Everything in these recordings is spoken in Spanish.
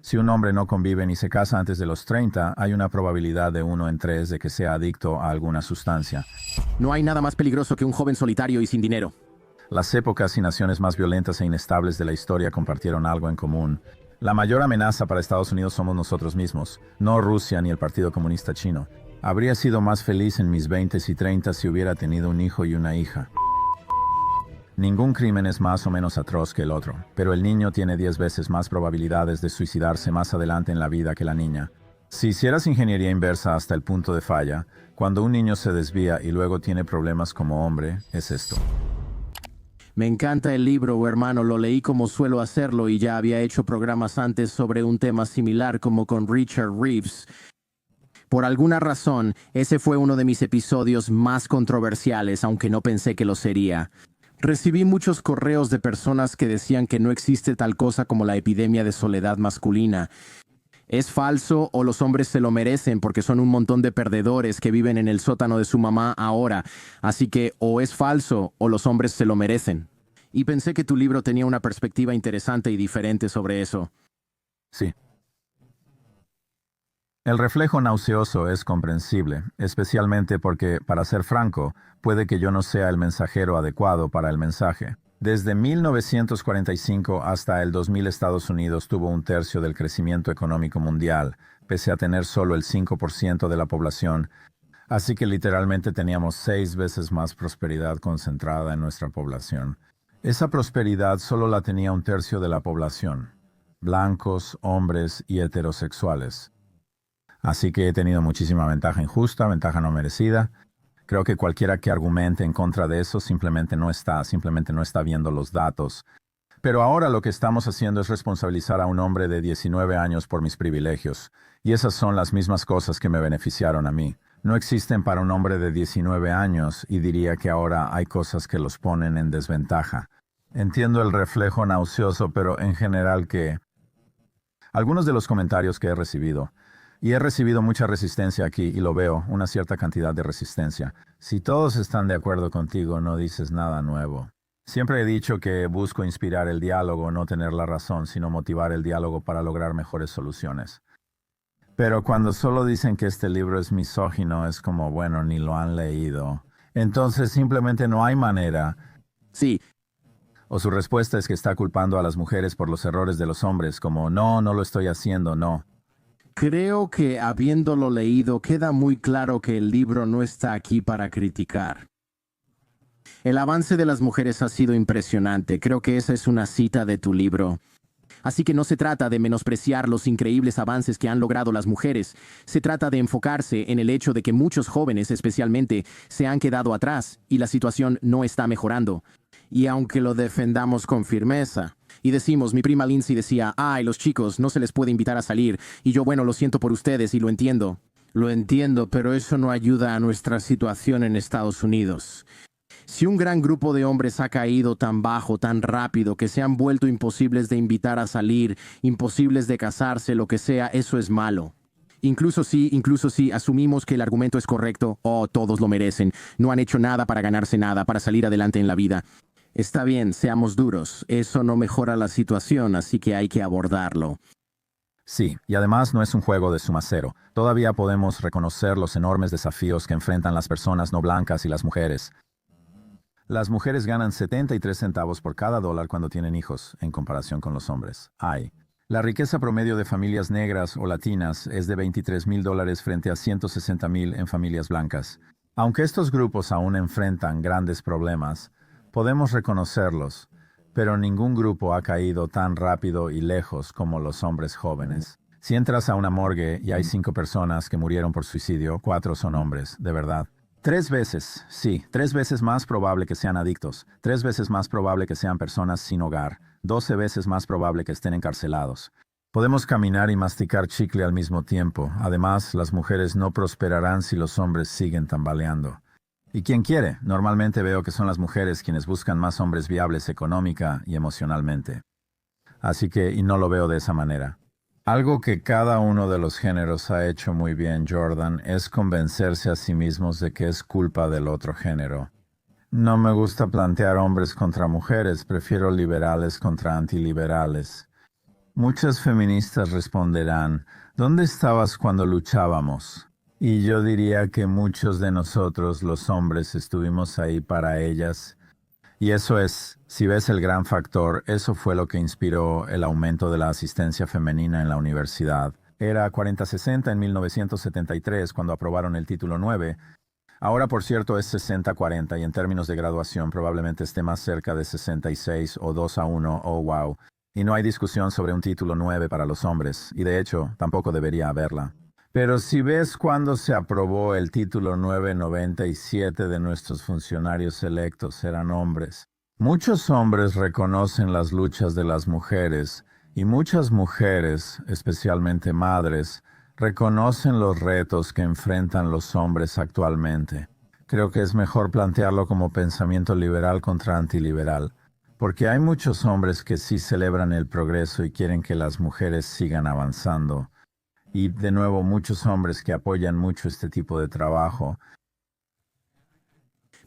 Si un hombre no convive ni se casa antes de los 30, hay una probabilidad de 1 en 3 de que sea adicto a alguna sustancia. No hay nada más peligroso que un joven solitario y sin dinero. Las épocas y naciones más violentas e inestables de la historia compartieron algo en común. La mayor amenaza para Estados Unidos somos nosotros mismos, no Rusia ni el Partido Comunista Chino. Habría sido más feliz en mis 20s y 30s si hubiera tenido un hijo y una hija. Ningún crimen es más o menos atroz que el otro, pero el niño tiene 10 veces más probabilidades de suicidarse más adelante en la vida que la niña. Si hicieras ingeniería inversa hasta el punto de falla, cuando un niño se desvía y luego tiene problemas como hombre, es esto. Me encanta el libro, hermano, lo leí como suelo hacerlo y ya había hecho programas antes sobre un tema similar como con Richard Reeves. Por alguna razón, ese fue uno de mis episodios más controversiales, aunque no pensé que lo sería. Recibí muchos correos de personas que decían que no existe tal cosa como la epidemia de soledad masculina. ¿Es falso o los hombres se lo merecen porque son un montón de perdedores que viven en el sótano de su mamá ahora? Así que o es falso o los hombres se lo merecen. Y pensé que tu libro tenía una perspectiva interesante y diferente sobre eso. Sí. El reflejo nauseoso es comprensible, especialmente porque, para ser franco, puede que yo no sea el mensajero adecuado para el mensaje. Desde 1945 hasta el 2000 Estados Unidos tuvo 1/3 del crecimiento económico mundial, pese a tener solo el 5% de la población, así que literalmente teníamos 6 veces más prosperidad concentrada en nuestra población. Esa prosperidad solo la tenía 1/3 de la población, blancos, hombres y heterosexuales. Así que he tenido muchísima ventaja injusta, ventaja no merecida. Creo que cualquiera que argumente en contra de eso simplemente no está viendo los datos. Pero ahora lo que estamos haciendo es responsabilizar a un hombre de 19 años por mis privilegios. Y esas son las mismas cosas que me beneficiaron a mí. No existen para un hombre de 19 años y diría que ahora hay cosas que los ponen en desventaja. Entiendo el reflejo nauseoso, pero en general algunos de los comentarios que he recibido. Y he recibido mucha resistencia aquí, y lo veo, una cierta cantidad de resistencia. Si todos están de acuerdo contigo, no dices nada nuevo. Siempre he dicho que busco inspirar el diálogo, no tener la razón, sino motivar el diálogo para lograr mejores soluciones. Pero cuando solo dicen que este libro es misógino, es como, bueno, ni lo han leído. Entonces simplemente no hay manera. Sí, O su respuesta es que está culpando a las mujeres por los errores de los hombres, como, no, no lo estoy haciendo, no. creo que habiéndolo leído queda muy claro que el libro no está aquí para criticar. El avance de las mujeres ha sido impresionante, creo que esa es una cita de tu libro. Así que no se trata de menospreciar los increíbles avances que han logrado las mujeres, se trata de enfocarse en el hecho de que muchos jóvenes especialmente se han quedado atrás y la situación no está mejorando. Y aunque lo defendamos con firmeza, y decimos, mi prima Lindsay decía, ay, los chicos, no se les puede invitar a salir, y yo, bueno, lo siento por ustedes y lo entiendo. Lo entiendo, pero eso no ayuda a nuestra situación en Estados Unidos. Si un gran grupo de hombres ha caído tan bajo, tan rápido, que se han vuelto imposibles de invitar a salir, imposibles de casarse, lo que sea, eso es malo. Incluso si asumimos que el argumento es correcto, oh, todos lo merecen, no han hecho nada para ganarse nada, para salir adelante en la vida. Está bien, seamos duros, eso no mejora la situación, así que hay que abordarlo. Sí, y además no es un juego de suma cero. Todavía podemos reconocer los enormes desafíos que enfrentan las personas no blancas y las mujeres. Las mujeres ganan 73 centavos por cada dólar cuando tienen hijos, en comparación con los hombres. La riqueza promedio de familias negras o latinas es de $23,000 frente a $160,000 en familias blancas. Aunque estos grupos aún enfrentan grandes problemas, podemos reconocerlos, pero ningún grupo ha caído tan rápido y lejos como los hombres jóvenes. Si entras a una morgue y hay 5 personas que murieron por suicidio, 4 son hombres, de verdad. 3 veces, sí, 3 veces más probable que sean adictos, 3 veces más probable que sean personas sin hogar, 12 veces más probable que estén encarcelados. Podemos caminar y masticar chicle al mismo tiempo. Además, las mujeres no prosperarán si los hombres siguen tambaleando. ¿Y quién quiere? Normalmente veo que son las mujeres quienes buscan más hombres viables económica y emocionalmente. Así que, y no lo veo de esa manera. Algo que cada uno de los géneros ha hecho muy bien, Jordan, es convencerse a sí mismos de que es culpa del otro género. No me gusta plantear hombres contra mujeres, prefiero liberales contra antiliberales. Muchas feministas responderán, ¿dónde estabas cuando luchábamos? Y yo diría que muchos de nosotros, los hombres, estuvimos ahí para ellas. Y eso es, si ves el gran factor, eso fue lo que inspiró el aumento de la asistencia femenina en la universidad. Era 40-60 en 1973 cuando aprobaron el título 9. Ahora, por cierto, es 60-40 y en términos de graduación probablemente esté más cerca de 66 o 2-1, oh wow. Y no hay discusión sobre un título 9 para los hombres, y de hecho, tampoco debería haberla. Pero si ves cuándo se aprobó el título 997 de nuestros funcionarios electos eran hombres. Muchos hombres reconocen las luchas de las mujeres, y muchas mujeres, especialmente madres, reconocen los retos que enfrentan los hombres actualmente. Creo que es mejor plantearlo como pensamiento liberal contra antiliberal, porque hay muchos hombres que sí celebran el progreso y quieren que las mujeres sigan avanzando. Y de nuevo, muchos hombres que apoyan mucho este tipo de trabajo.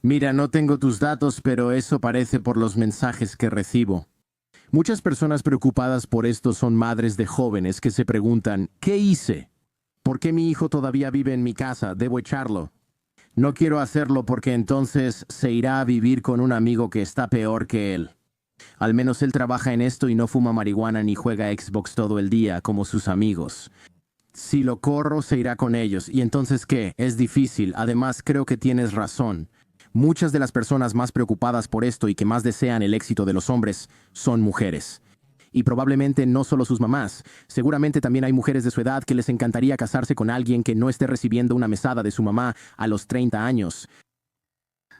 Mira, no tengo tus datos, pero eso parece por los mensajes que recibo. Muchas personas preocupadas por esto son madres de jóvenes que se preguntan, ¿qué hice? ¿Por qué mi hijo todavía vive en mi casa? ¿Debo echarlo? No quiero hacerlo porque entonces se irá a vivir con un amigo que está peor que él. Al menos él trabaja en esto y no fuma marihuana ni juega Xbox todo el día como sus amigos. Si lo corro, se irá con ellos. ¿Y entonces qué? Es difícil. Además, creo que tienes razón. Muchas de las personas más preocupadas por esto y que más desean el éxito de los hombres son mujeres. Y probablemente no solo sus mamás. Seguramente también hay mujeres de su edad que les encantaría casarse con alguien que no esté recibiendo una mesada de su mamá a los 30 años.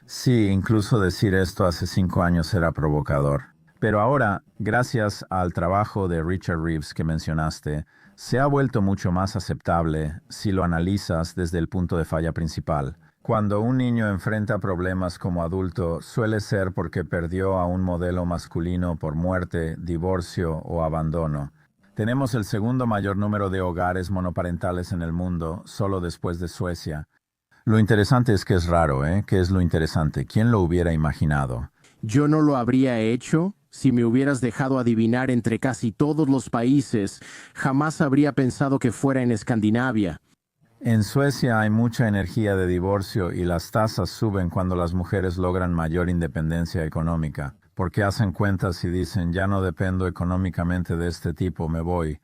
Sí, incluso decir esto hace 5 años era provocador. Pero ahora, gracias al trabajo de Richard Reeves que mencionaste, se ha vuelto mucho más aceptable si lo analizas desde el punto de falla principal. Cuando un niño enfrenta problemas como adulto, suele ser porque perdió a un modelo masculino por muerte, divorcio o abandono. Tenemos el segundo mayor número de hogares monoparentales en el mundo, solo después de Suecia. Lo interesante es que es raro, ¿eh? ¿Qué es lo interesante? ¿Quién lo hubiera imaginado? Yo no lo habría hecho si me hubieras dejado adivinar entre casi todos los países. Jamás habría pensado que fuera en Escandinavia. En Suecia hay mucha energía de divorcio y las tasas suben cuando las mujeres logran mayor independencia económica, porque hacen cuentas y dicen, ya no dependo económicamente de este tipo, me voy.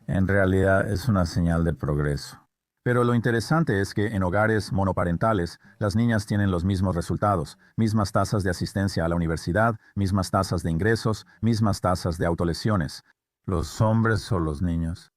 En realidad es una señal de progreso. Pero lo interesante es que en hogares monoparentales, las niñas tienen los mismos resultados, mismas tasas de asistencia a la universidad, mismas tasas de ingresos, mismas tasas de autolesiones. ¿Los hombres o los niños?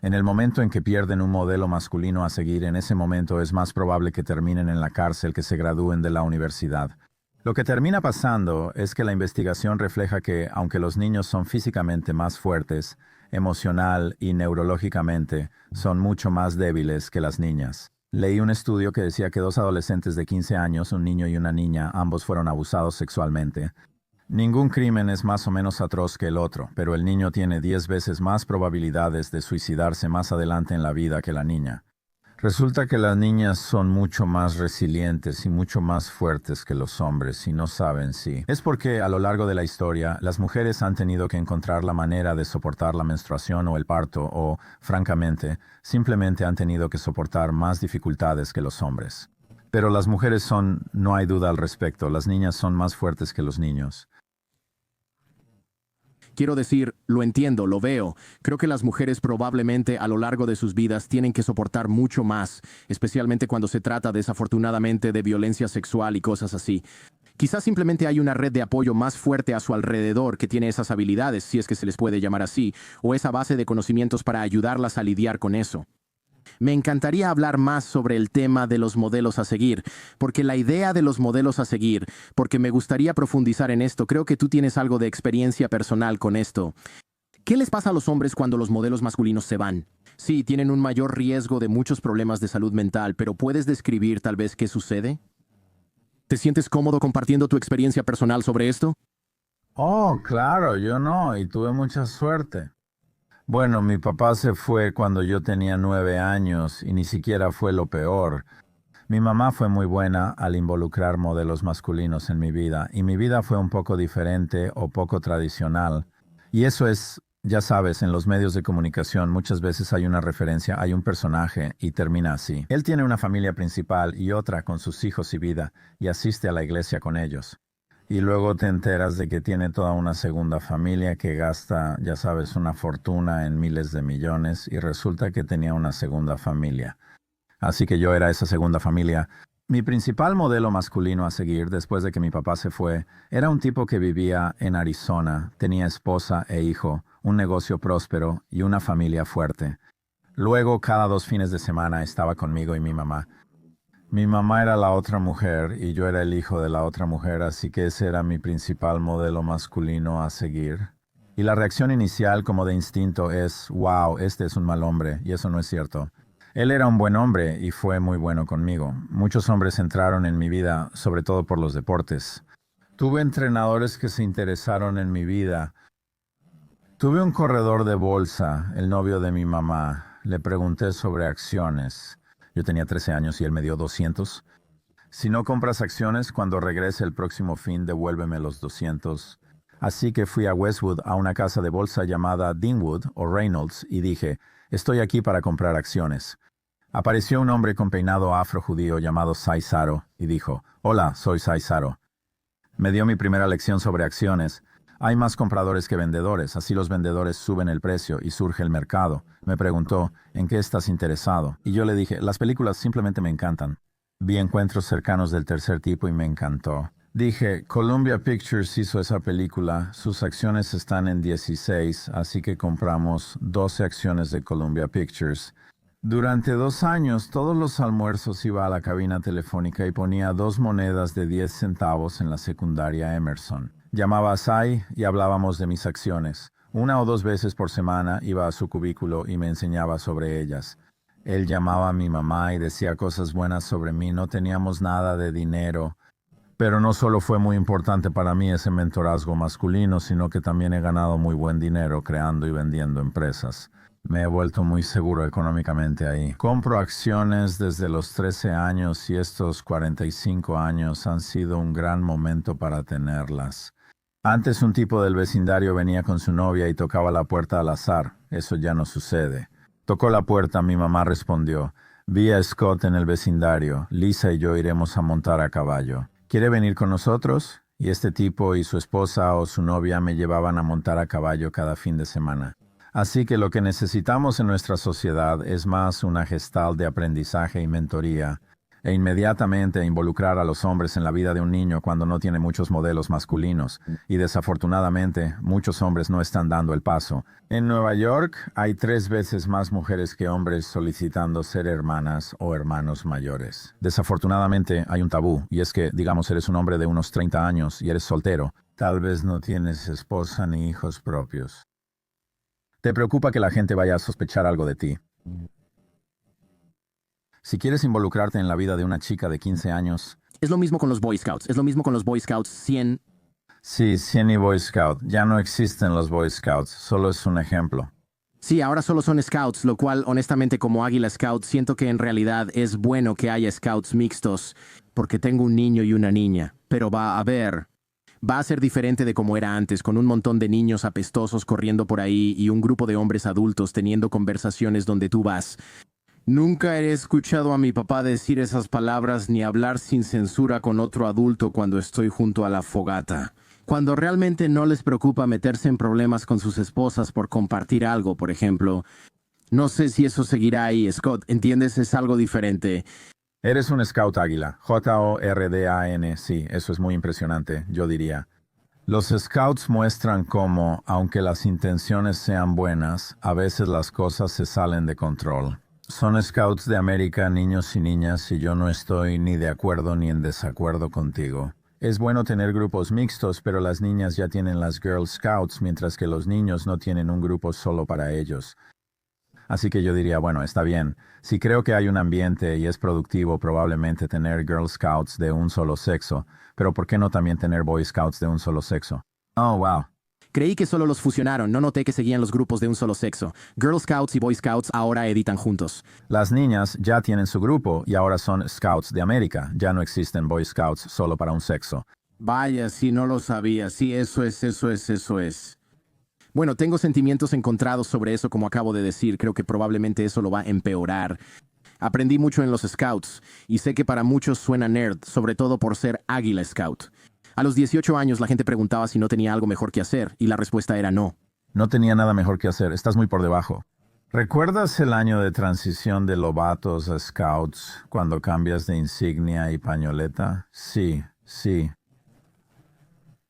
En el momento en que pierden un modelo masculino a seguir, en ese momento es más probable que terminen en la cárcel que se gradúen de la universidad. Lo que termina pasando es que la investigación refleja que, aunque los niños son físicamente más fuertes, emocional y neurológicamente, son mucho más débiles que las niñas. Leí un estudio que decía que 2 adolescentes de 15 años, un niño y una niña, ambos fueron abusados sexualmente. Ningún crimen es más o menos atroz que el otro, pero el niño tiene 10 veces más probabilidades de suicidarse más adelante en la vida que la niña. Resulta que las niñas son mucho más resilientes y mucho más fuertes que los hombres y no saben si. Es porque a lo largo de la historia las mujeres han tenido que encontrar la manera de soportar la menstruación o el parto o, francamente, simplemente han tenido que soportar más dificultades que los hombres. Pero las mujeres son, no hay duda al respecto, las niñas son más fuertes que los niños. Quiero decir, lo entiendo, lo veo. Creo que las mujeres probablemente a lo largo de sus vidas tienen que soportar mucho más, especialmente cuando se trata desafortunadamente de violencia sexual y cosas así. Quizás simplemente hay una red de apoyo más fuerte a su alrededor que tiene esas habilidades, si es que se les puede llamar así, o esa base de conocimientos para ayudarlas a lidiar con eso. Me encantaría hablar más sobre el tema de los modelos a seguir, porque la idea de los modelos a seguir, porque me gustaría profundizar en esto, creo que tú tienes algo de experiencia personal con esto. ¿Qué les pasa a los hombres cuando los modelos masculinos se van? Sí, tienen un mayor riesgo de muchos problemas de salud mental, pero ¿puedes describir tal vez qué sucede? ¿Te sientes cómodo compartiendo tu experiencia personal sobre esto? Oh, claro, yo no, y tuve mucha suerte. Bueno, mi papá se fue cuando yo tenía 9 años y ni siquiera fue lo peor. Mi mamá fue muy buena al involucrar modelos masculinos en mi vida y mi vida fue un poco diferente o poco tradicional. Y eso es Ya sabes, en los medios de comunicación muchas veces hay una referencia, hay un personaje y termina así. Él tiene una familia principal y otra con sus hijos y vida, y asiste a la iglesia con ellos. Y luego te enteras de que tiene toda una segunda familia que gasta, ya sabes, una fortuna en miles de millones, y resulta que tenía una segunda familia. Así que yo era esa segunda familia. Mi principal modelo masculino a seguir después de que mi papá se fue era un tipo que vivía en Arizona, tenía esposa e hijo, un negocio próspero y una familia fuerte. Luego, cada 2 fines de semana estaba conmigo y mi mamá. Mi mamá era la otra mujer y yo era el hijo de la otra mujer, así que ese era mi principal modelo masculino a seguir. Y la reacción inicial, como de instinto, es, wow, este es un mal hombre, y eso no es cierto. Él era un buen hombre y fue muy bueno conmigo. Muchos hombres entraron en mi vida, sobre todo por los deportes. Tuve entrenadores que se interesaron en mi vida. Tuve un corredor de bolsa, el novio de mi mamá. Le pregunté sobre acciones. Yo tenía 13 años y él me dio 200. Si no compras acciones, cuando regrese el próximo fin, devuélveme los 200. Así que fui a Westwood, a una casa de bolsa llamada Deanwood o Reynolds, y dije, estoy aquí para comprar acciones. Apareció un hombre con peinado afro-judío llamado Sai Saro y dijo, hola, soy Sai Saro. Me dio mi primera lección sobre acciones. Hay más compradores que vendedores, así los vendedores suben el precio y surge el mercado. Me preguntó, ¿en qué estás interesado? Y yo le dije, las películas simplemente me encantan. Vi Encuentros cercanos del tercer tipo y me encantó. Dije, Columbia Pictures hizo esa película, sus acciones están en 16, así que compramos 12 acciones de Columbia Pictures. Durante 2 años, todos los almuerzos iba a la cabina telefónica y ponía 2 monedas de 10 centavos en la secundaria Emerson. Llamaba a Sai y hablábamos de mis acciones. 1 o 2 veces por semana iba a su cubículo y me enseñaba sobre ellas. Él llamaba a mi mamá y decía cosas buenas sobre mí. No teníamos nada de dinero. Pero no solo fue muy importante para mí ese mentorazgo masculino, sino que también he ganado muy buen dinero creando y vendiendo empresas. Me he vuelto muy seguro económicamente ahí. Compro acciones desde los 13 años y estos 45 años han sido un gran momento para tenerlas. Antes un tipo del vecindario venía con su novia y tocaba la puerta al azar. Eso ya no sucede. Tocó la puerta, mi mamá respondió. Vi a Scott en el vecindario. Lisa y yo iremos a montar a caballo. ¿Quiere venir con nosotros? Y este tipo y su esposa o su novia me llevaban a montar a caballo cada fin de semana. Así que lo que necesitamos en nuestra sociedad es más una gestal de aprendizaje y mentoría, e inmediatamente involucrar a los hombres en la vida de un niño cuando no tiene muchos modelos masculinos, y desafortunadamente muchos hombres no están dando el paso. En Nueva York hay 3 veces más mujeres que hombres solicitando ser hermanas o hermanos mayores. Desafortunadamente hay un tabú, y es que, digamos, eres un hombre de unos 30 años y eres soltero. Tal vez no tienes esposa ni hijos propios. Te preocupa que la gente vaya a sospechar algo de ti. Si quieres involucrarte en la vida de una chica de 15 años... Es lo mismo con los Boy Scouts. Es lo mismo con los Boy Scouts 100. Sí, 100 y Boy Scout. Ya no existen los Boy Scouts. Solo es un ejemplo. Sí, ahora solo son Scouts, lo cual, honestamente, como Águila Scout, siento que en realidad es bueno que haya Scouts mixtos, porque tengo un niño y una niña. Pero va a ser diferente de como era antes, con un montón de niños apestosos corriendo por ahí y un grupo de hombres adultos teniendo conversaciones donde tú vas. Nunca he escuchado a mi papá decir esas palabras ni hablar sin censura con otro adulto cuando estoy junto a la fogata. Cuando realmente no les preocupa meterse en problemas con sus esposas por compartir algo, por ejemplo. No sé si eso seguirá ahí, Scott, ¿entiendes? Es algo diferente. Eres un Scout Águila. Jordan, sí, eso es muy impresionante, yo diría. Los Scouts muestran cómo, aunque las intenciones sean buenas, a veces las cosas se salen de control. Son Scouts de América, niños y niñas, y yo no estoy ni de acuerdo ni en desacuerdo contigo. Es bueno tener grupos mixtos, pero las niñas ya tienen las Girl Scouts, mientras que los niños no tienen un grupo solo para ellos. Así que yo diría, bueno, está bien. Si creo que hay un ambiente y es productivo, probablemente tener Girl Scouts de un solo sexo, pero ¿por qué no también tener Boy Scouts de un solo sexo? Oh, wow. Creí que solo los fusionaron, no noté que seguían los grupos de un solo sexo. Girl Scouts y Boy Scouts ahora editan juntos. Las niñas ya tienen su grupo y ahora son Scouts de América. Ya no existen Boy Scouts solo para un sexo. Vaya, si no lo sabía. Sí, eso es. Bueno, tengo sentimientos encontrados sobre eso, como acabo de decir. Creo que probablemente eso lo va a empeorar. Aprendí mucho en los Scouts, y sé que para muchos suena nerd, sobre todo por ser Águila Scout. A los 18 años la gente preguntaba si no tenía algo mejor que hacer, y la respuesta era no. No tenía nada mejor que hacer, estás muy por debajo. ¿Recuerdas el año de transición de Lobatos a Scouts, cuando cambias de insignia y pañoleta? Sí, sí.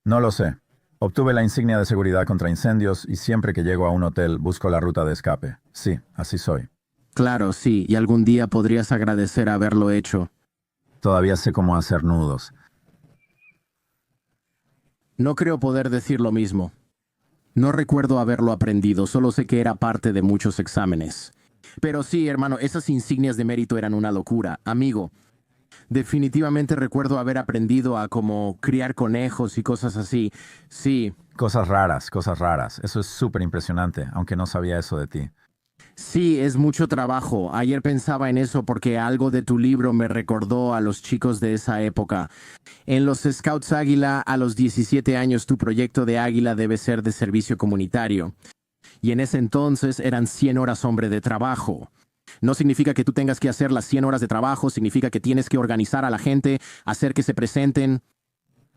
No lo sé. Obtuve la insignia de seguridad contra incendios y siempre que llego a un hotel busco la ruta de escape. Sí, así soy. Claro, sí, y algún día podrías agradecer haberlo hecho. Todavía sé cómo hacer nudos. No creo poder decir lo mismo. No recuerdo haberlo aprendido, solo sé que era parte de muchos exámenes. Pero sí, hermano, esas insignias de mérito eran una locura. Amigo, definitivamente recuerdo haber aprendido a como criar conejos y cosas así. Sí, Cosas raras, cosas raras. Eso es súper impresionante, aunque no sabía eso de ti. sí, es mucho trabajo. Ayer pensaba en eso porque algo de tu libro me recordó a los chicos de esa época. En los Scouts Águila, a los 17 años, tu proyecto de Águila debe ser de servicio comunitario. Y en ese entonces eran 100 horas hombre de trabajo. No significa que tú tengas que hacer las 100 horas de trabajo, significa que tienes que organizar a la gente, hacer que se presenten.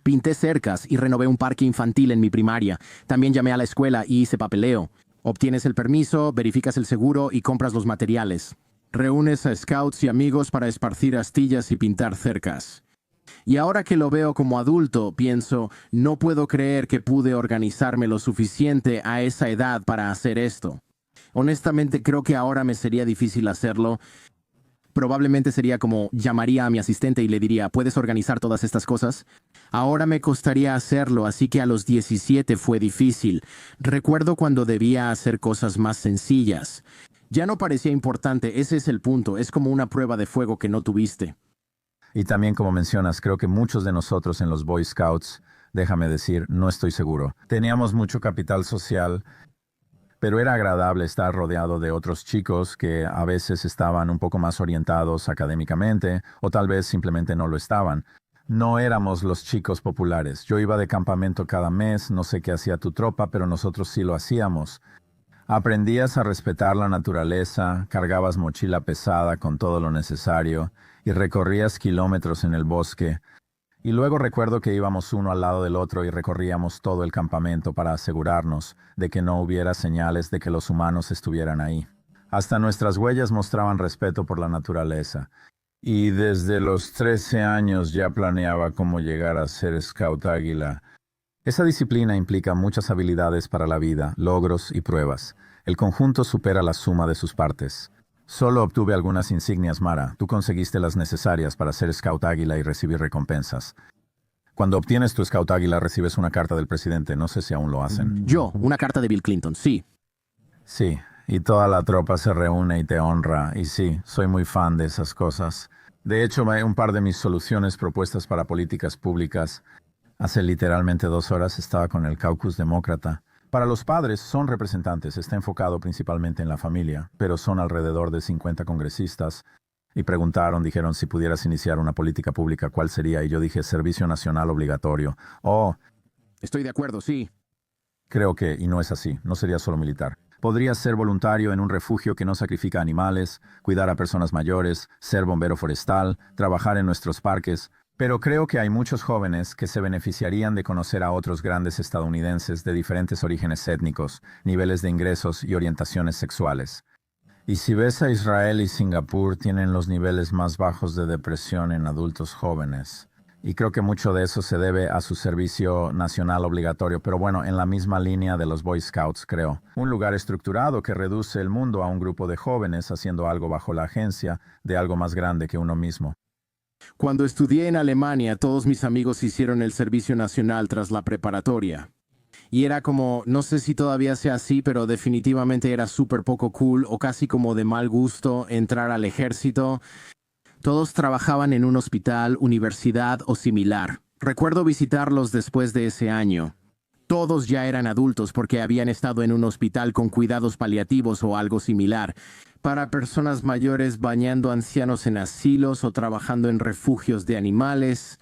Pinté cercas y renové un parque infantil en mi primaria. También llamé a la escuela y hice papeleo. Obtienes el permiso, verificas el seguro y compras los materiales. Reúnes a scouts y amigos para esparcir astillas y pintar cercas. Y ahora que lo veo como adulto, pienso, no puedo creer que pude organizarme lo suficiente a esa edad para hacer esto. Honestamente creo que ahora me sería difícil hacerlo. Probablemente sería como llamaría a mi asistente y le diría, ¿puedes organizar todas estas cosas? Ahora me costaría hacerlo, así que a los 17 fue difícil. Recuerdo cuando debía hacer cosas más sencillas. Ya no parecía importante, ese es el punto, es como una prueba de fuego que no tuviste. Y también, como mencionas, creo que muchos de nosotros en los Boy Scouts, déjame decir, no estoy seguro. Teníamos mucho capital social, pero era agradable estar rodeado de otros chicos que a veces estaban un poco más orientados académicamente o tal vez simplemente no lo estaban. No éramos los chicos populares. Yo iba de campamento cada mes, no sé qué hacía tu tropa, pero nosotros sí lo hacíamos. Aprendías a respetar la naturaleza, cargabas mochila pesada con todo lo necesario y recorrías kilómetros en el bosque. Y luego recuerdo que íbamos uno al lado del otro y recorríamos todo el campamento para asegurarnos de que no hubiera señales de que los humanos estuvieran ahí. Hasta nuestras huellas mostraban respeto por la naturaleza. Y desde los 13 años ya planeaba cómo llegar a ser Scout Águila. Esa disciplina implica muchas habilidades para la vida, logros y pruebas. El conjunto supera la suma de sus partes. Solo obtuve algunas insignias, Mara. Tú conseguiste las necesarias para ser Scout Águila y recibir recompensas. Cuando obtienes tu Scout Águila recibes una carta del presidente. No sé si aún lo hacen. Yo, una carta de Bill Clinton, sí. Sí, y toda la tropa se reúne y te honra. Y sí, soy muy fan de esas cosas. De hecho, un par de mis soluciones propuestas para políticas públicas. Hace literalmente 2 horas estaba con el caucus demócrata. Para los padres son representantes, está enfocado principalmente en la familia, pero son alrededor de 50 congresistas. Y dijeron si pudieras iniciar una política pública, ¿cuál sería? Y yo dije, servicio nacional obligatorio. Oh, Estoy de acuerdo, sí. creo que, y no es así, no sería solo militar. Podrías ser voluntario en un refugio que no sacrifica animales, cuidar a personas mayores, ser bombero forestal, trabajar en nuestros parques. Pero creo que hay muchos jóvenes que se beneficiarían de conocer a otros grandes estadounidenses de diferentes orígenes étnicos, niveles de ingresos y orientaciones sexuales. Y si ves a Israel y Singapur, tienen los niveles más bajos de depresión en adultos jóvenes. Y creo que mucho de eso se debe a su servicio nacional obligatorio, pero bueno, en la misma línea de los Boy Scouts, creo. Un lugar estructurado que reduce el mundo a un grupo de jóvenes haciendo algo bajo la agencia de algo más grande que uno mismo. Cuando estudié en Alemania, todos mis amigos hicieron el servicio nacional tras la preparatoria. Y era como, no sé si todavía sea así, pero definitivamente era súper poco cool o casi como de mal gusto entrar al ejército. Todos trabajaban en un hospital, universidad o similar. Recuerdo visitarlos después de ese año. Todos ya eran adultos porque habían estado en un hospital con cuidados paliativos o algo similar, para personas mayores bañando ancianos en asilos o trabajando en refugios de animales.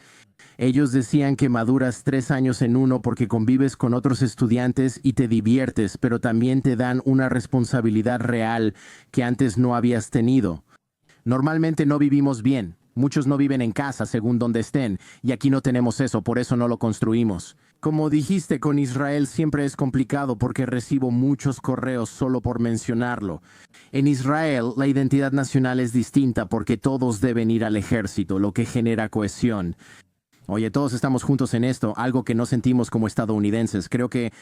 Ellos decían que maduras 3 años en uno porque convives con otros estudiantes y te diviertes, pero también te dan una responsabilidad real que antes no habías tenido. Normalmente no vivimos bien. Muchos no viven en casa según donde estén, y aquí no tenemos eso, por eso no lo construimos. Como dijiste, con Israel siempre es complicado porque recibo muchos correos solo por mencionarlo. En Israel, la identidad nacional es distinta porque todos deben ir al ejército, lo que genera cohesión. Oye, todos estamos juntos en esto, algo que no sentimos como estadounidenses. Creo que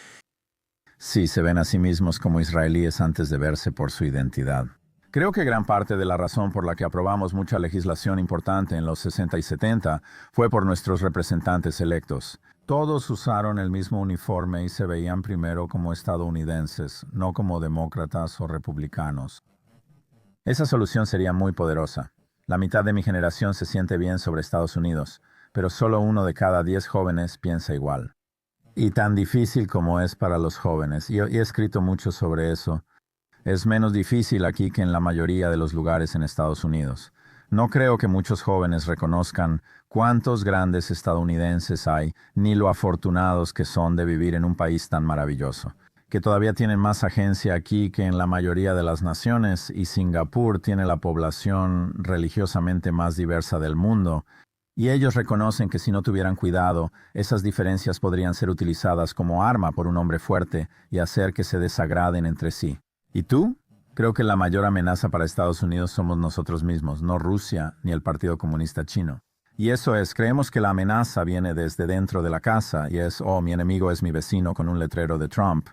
Sí, se ven a sí mismos como israelíes antes de verse por su identidad. Creo que gran parte de la razón por la que aprobamos mucha legislación importante en los 60 y 70 fue por nuestros representantes electos. Todos usaron el mismo uniforme y se veían primero como estadounidenses, no como demócratas o republicanos. Esa solución sería muy poderosa. La mitad de mi generación se siente bien sobre Estados Unidos, pero solo 1 de cada 10 jóvenes piensa igual. Y tan difícil como es para los jóvenes, y he escrito mucho sobre eso, es menos difícil aquí que en la mayoría de los lugares en Estados Unidos. No creo que muchos jóvenes reconozcan cuántos grandes estadounidenses hay, ni lo afortunados que son de vivir en un país tan maravilloso, que todavía tienen más agencia aquí que en la mayoría de las naciones, y Singapur tiene la población religiosamente más diversa del mundo, y ellos reconocen que si no tuvieran cuidado, esas diferencias podrían ser utilizadas como arma por un hombre fuerte y hacer que se desagraden entre sí. ¿Y tú? Creo que la mayor amenaza para Estados Unidos somos nosotros mismos, no Rusia ni el Partido Comunista Chino. Y eso es, creemos que la amenaza viene desde dentro de la casa y es, oh, mi enemigo es mi vecino con un letrero de Trump.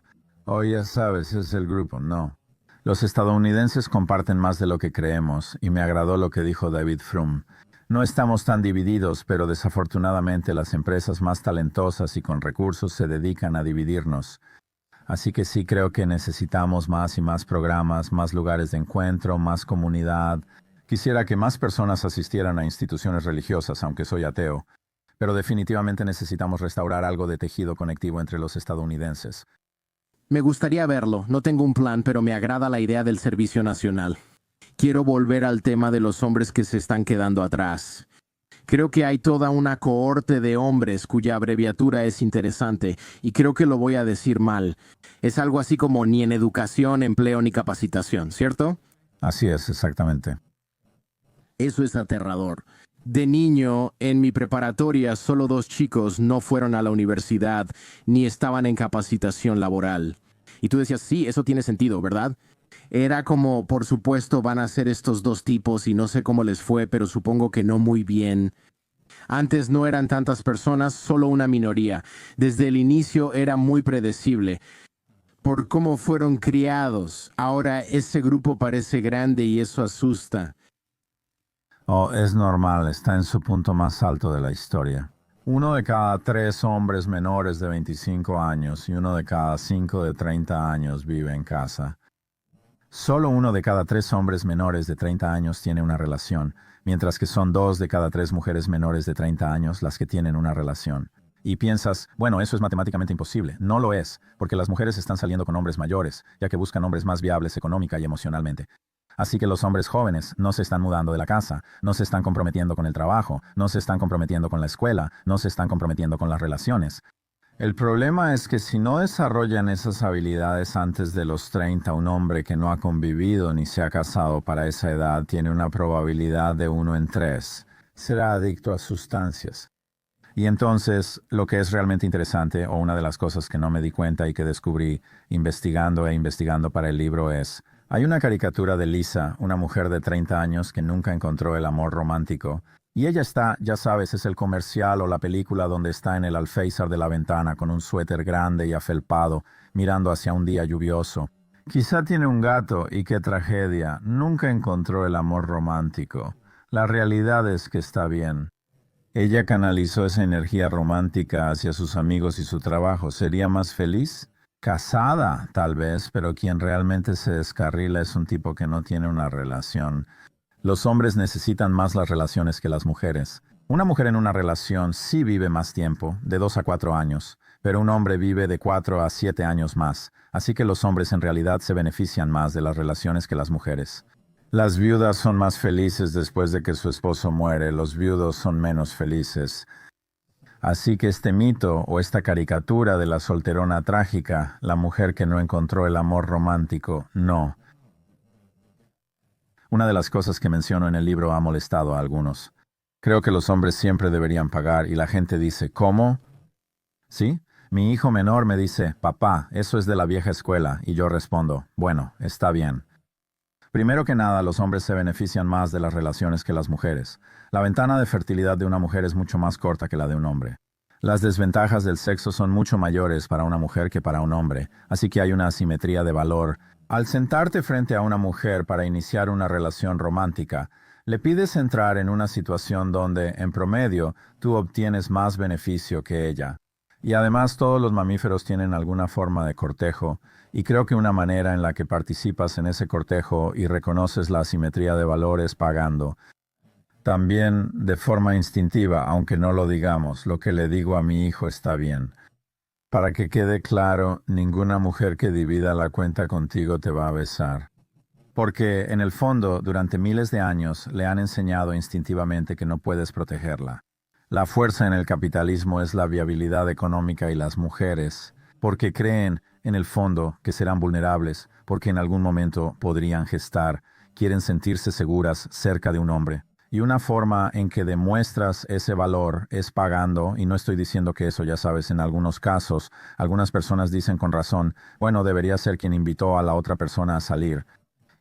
Oh, ya sabes, es el grupo, no. Los estadounidenses comparten más de lo que creemos y me agradó lo que dijo David Frum. No estamos tan divididos, pero desafortunadamente las empresas más talentosas y con recursos se dedican a dividirnos. Así que sí creo que necesitamos más y más programas, más lugares de encuentro, más comunidad. Quisiera que más personas asistieran a instituciones religiosas, aunque soy ateo. Pero definitivamente necesitamos restaurar algo de tejido conectivo entre los estadounidenses. me gustaría verlo. No tengo un plan, pero me agrada la idea del servicio nacional. Quiero volver al tema de los hombres que se están quedando atrás. Creo que hay toda una cohorte de hombres cuya abreviatura es interesante, y creo que lo voy a decir mal. Es algo así como ni en educación, empleo ni capacitación, ¿cierto? Así es, exactamente. Eso es aterrador. De niño, en mi preparatoria, solo 2 chicos no fueron a la universidad ni estaban en capacitación laboral. Y tú decías, sí, eso tiene sentido, ¿verdad? Era como, por supuesto, van a ser estos 2 tipos y no sé cómo les fue, pero supongo que no muy bien. Antes no eran tantas personas, solo una minoría. Desde el inicio era muy predecible. Por cómo fueron criados, ahora ese grupo parece grande y eso asusta. Oh, es normal, está en su punto más alto de la historia. 1 de cada 3 hombres menores de 25 años y 1 de cada 5 de 30 años vive en casa. Solo 1 de cada 3 hombres menores de 30 años tiene una relación, mientras que son 2 de cada 3 mujeres menores de 30 años las que tienen una relación. Y piensas, bueno, eso es matemáticamente imposible. No lo es, porque las mujeres están saliendo con hombres mayores, ya que buscan hombres más viables económica y emocionalmente. Así que los hombres jóvenes no se están mudando de la casa, no se están comprometiendo con el trabajo, no se están comprometiendo con la escuela, no se están comprometiendo con las relaciones. El problema es que si no desarrollan esas habilidades antes de los 30, un hombre que no ha convivido ni se ha casado para esa edad tiene una probabilidad de 1 en 3. Será adicto a sustancias. Y entonces, lo que es realmente interesante, o una de las cosas que no me di cuenta y que descubrí investigando para el libro es, hay una caricatura de Lisa, una mujer de 30 años que nunca encontró el amor romántico, y ella está, ya sabes, es el comercial o la película donde está en el alféizar de la ventana con un suéter grande y afelpado, mirando hacia un día lluvioso. Quizá tiene un gato, y qué tragedia, nunca encontró el amor romántico. La realidad es que está bien. Ella canalizó esa energía romántica hacia sus amigos y su trabajo. ¿Sería más feliz? Casada, tal vez, pero quien realmente se descarrila es un tipo que no tiene una relación. Los hombres necesitan más las relaciones que las mujeres. Una mujer en una relación sí vive más tiempo, de 2 a 4 años, pero un hombre vive de 4 a 7 años más, así que los hombres en realidad se benefician más de las relaciones que las mujeres. Las viudas son más felices después de que su esposo muere, los viudos son menos felices. Así que este mito o esta caricatura de la solterona trágica, la mujer que no encontró el amor romántico, no. Una de las cosas que menciono en el libro ha molestado a algunos. Creo que los hombres siempre deberían pagar y la gente dice, ¿cómo? ¿Sí? Mi hijo menor me dice, papá, eso es de la vieja escuela, y yo respondo, bueno, está bien. Primero que nada, los hombres se benefician más de las relaciones que las mujeres. La ventana de fertilidad de una mujer es mucho más corta que la de un hombre. Las desventajas del sexo son mucho mayores para una mujer que para un hombre, así que hay una asimetría de valor. Al sentarte frente a una mujer para iniciar una relación romántica, le pides entrar en una situación donde, en promedio, tú obtienes más beneficio que ella. Y además todos los mamíferos tienen alguna forma de cortejo, y creo que una manera en la que participas en ese cortejo y reconoces la asimetría de valores pagando. También, de forma instintiva, aunque no lo digamos, lo que le digo a mi hijo está bien. Para que quede claro, ninguna mujer que divida la cuenta contigo te va a besar. Porque, en el fondo, durante miles de años le han enseñado instintivamente que no puedes protegerla. La fuerza en el capitalismo es la viabilidad económica y las mujeres, porque creen, en el fondo, que serán vulnerables, porque en algún momento podrían gestar, quieren sentirse seguras cerca de un hombre. Y una forma en que demuestras ese valor es pagando, y no estoy diciendo que eso, ya sabes, en algunos casos, algunas personas dicen con razón, bueno, debería ser quien invitó a la otra persona a salir.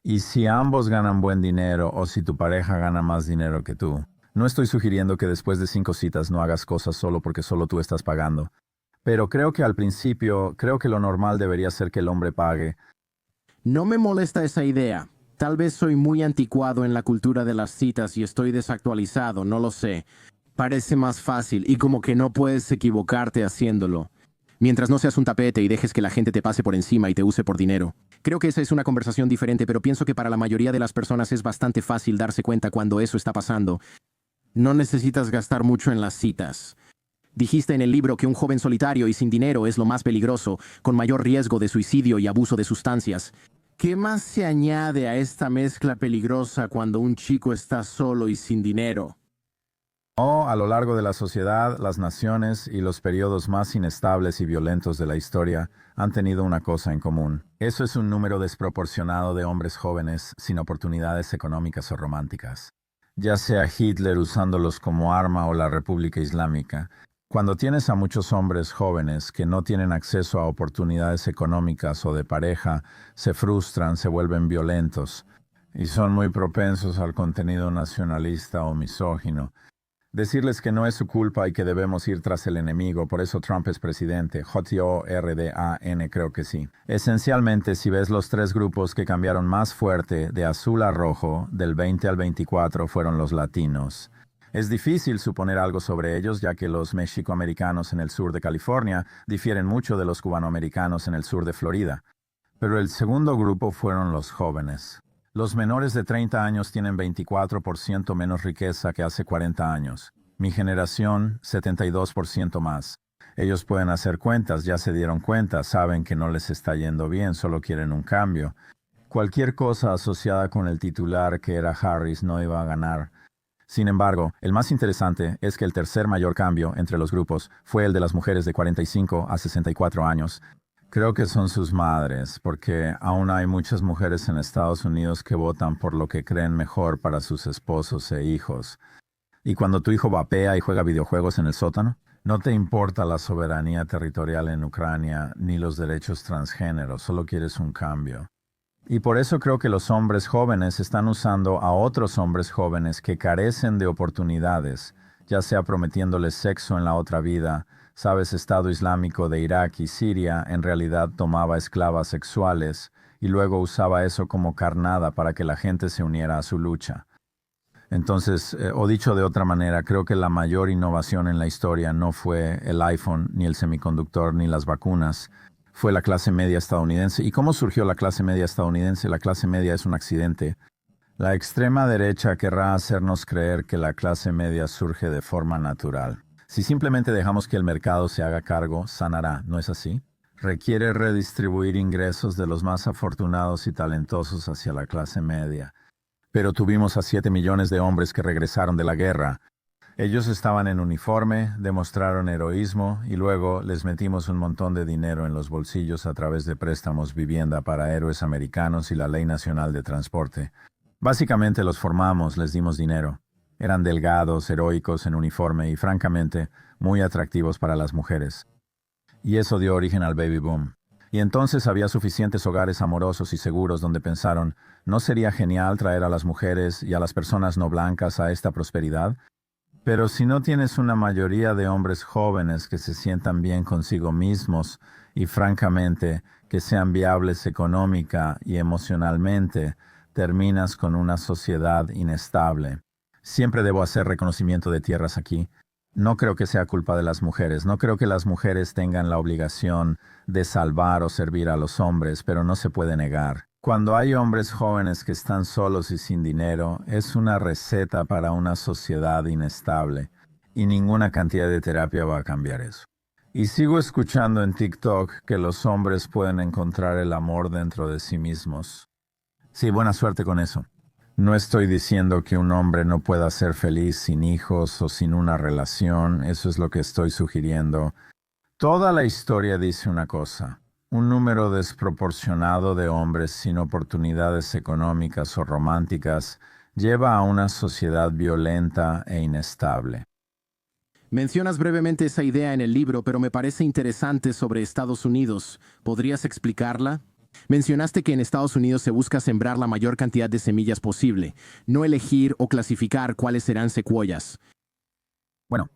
Y si ambos ganan buen dinero o si tu pareja gana más dinero que tú, no estoy sugiriendo que después de 5 citas no hagas cosas solo porque solo tú estás pagando. Pero creo que al principio, creo que lo normal debería ser que el hombre pague. No me molesta esa idea. Tal vez soy muy anticuado en la cultura de las citas y estoy desactualizado, no lo sé. Parece más fácil y como que no puedes equivocarte haciéndolo. Mientras no seas un tapete y dejes que la gente te pase por encima y te use por dinero. Creo que esa es una conversación diferente, pero pienso que para la mayoría de las personas es bastante fácil darse cuenta cuando eso está pasando. No necesitas gastar mucho en las citas. Dijiste en el libro que un joven solitario y sin dinero es lo más peligroso, con mayor riesgo de suicidio y abuso de sustancias. ¿Qué más se añade a esta mezcla peligrosa cuando un chico está solo y sin dinero? A lo largo de la sociedad, las naciones y los periodos más inestables y violentos de la historia han tenido una cosa en común. Eso es un número desproporcionado de hombres jóvenes sin oportunidades económicas o románticas. Ya sea Hitler usándolos como arma o la República Islámica. Cuando tienes a muchos hombres jóvenes que no tienen acceso a oportunidades económicas o de pareja, se frustran, se vuelven violentos y son muy propensos al contenido nacionalista o misógino. Decirles que no es su culpa y que debemos ir tras el enemigo, por eso Trump es presidente, Jordan, creo que sí. Esencialmente, si ves los 3 grupos que cambiaron más fuerte de azul a rojo, del 20 al 24, fueron los latinos. Es difícil suponer algo sobre ellos, ya que los mexicoamericanos en el sur de California difieren mucho de los cubanoamericanos en el sur de Florida. Pero el segundo grupo fueron los jóvenes. Los menores de 30 años tienen 24% menos riqueza que hace 40 años. Mi generación, 72% más. Ellos pueden hacer cuentas, ya se dieron cuenta, saben que no les está yendo bien, solo quieren un cambio. Cualquier cosa asociada con el titular que era Harris no iba a ganar. Sin embargo, el más interesante es que el tercer mayor cambio entre los grupos fue el de las mujeres de 45 a 64 años. Creo que son sus madres, porque aún hay muchas mujeres en Estados Unidos que votan por lo que creen mejor para sus esposos e hijos. Y cuando tu hijo vapea y juega videojuegos en el sótano, no te importa la soberanía territorial en Ucrania ni los derechos transgénero, solo quieres un cambio. Y por eso creo que los hombres jóvenes están usando a otros hombres jóvenes que carecen de oportunidades, ya sea prometiéndoles sexo en la otra vida. Sabes, Estado Islámico de Irak y Siria en realidad tomaba esclavas sexuales y luego usaba eso como carnada para que la gente se uniera a su lucha. Entonces, o dicho de otra manera, creo que la mayor innovación en la historia no fue el iPhone, ni el semiconductor, ni las vacunas. Fue la clase media estadounidense. ¿Y cómo surgió la clase media estadounidense? La clase media es un accidente. La extrema derecha querrá hacernos creer que la clase media surge de forma natural. Si simplemente dejamos que el mercado se haga cargo, sanará, ¿no es así? Requiere redistribuir ingresos de los más afortunados y talentosos hacia la clase media. Pero tuvimos a 7 millones de hombres que regresaron de la guerra. Ellos estaban en uniforme, demostraron heroísmo y luego les metimos un montón de dinero en los bolsillos a través de préstamos vivienda para héroes americanos y la Ley Nacional de Transporte. Básicamente los formamos, les dimos dinero. Eran delgados, heroicos, en uniforme y, francamente, muy atractivos para las mujeres. Y eso dio origen al baby boom. Y entonces había suficientes hogares amorosos y seguros donde pensaron, ¿no sería genial traer a las mujeres y a las personas no blancas a esta prosperidad? Pero si no tienes una mayoría de hombres jóvenes que se sientan bien consigo mismos y, francamente, que sean viables económica y emocionalmente, terminas con una sociedad inestable. Siempre debo hacer reconocimiento de tierras aquí. No creo que sea culpa de las mujeres. No creo que las mujeres tengan la obligación de salvar o servir a los hombres, pero no se puede negar. Cuando hay hombres jóvenes que están solos y sin dinero, es una receta para una sociedad inestable, y ninguna cantidad de terapia va a cambiar eso. Y sigo escuchando en TikTok que los hombres pueden encontrar el amor dentro de sí mismos. Sí, buena suerte con eso. No estoy diciendo que un hombre no pueda ser feliz sin hijos o sin una relación, eso es lo que estoy sugiriendo. Toda la historia dice una cosa: un número desproporcionado de hombres sin oportunidades económicas o románticas lleva a una sociedad violenta e inestable. Mencionas brevemente esa idea en el libro, pero me parece interesante sobre Estados Unidos. ¿Podrías explicarla? Mencionaste que en Estados Unidos se busca sembrar la mayor cantidad de semillas posible, no elegir o clasificar cuáles serán secuoyas. Bueno,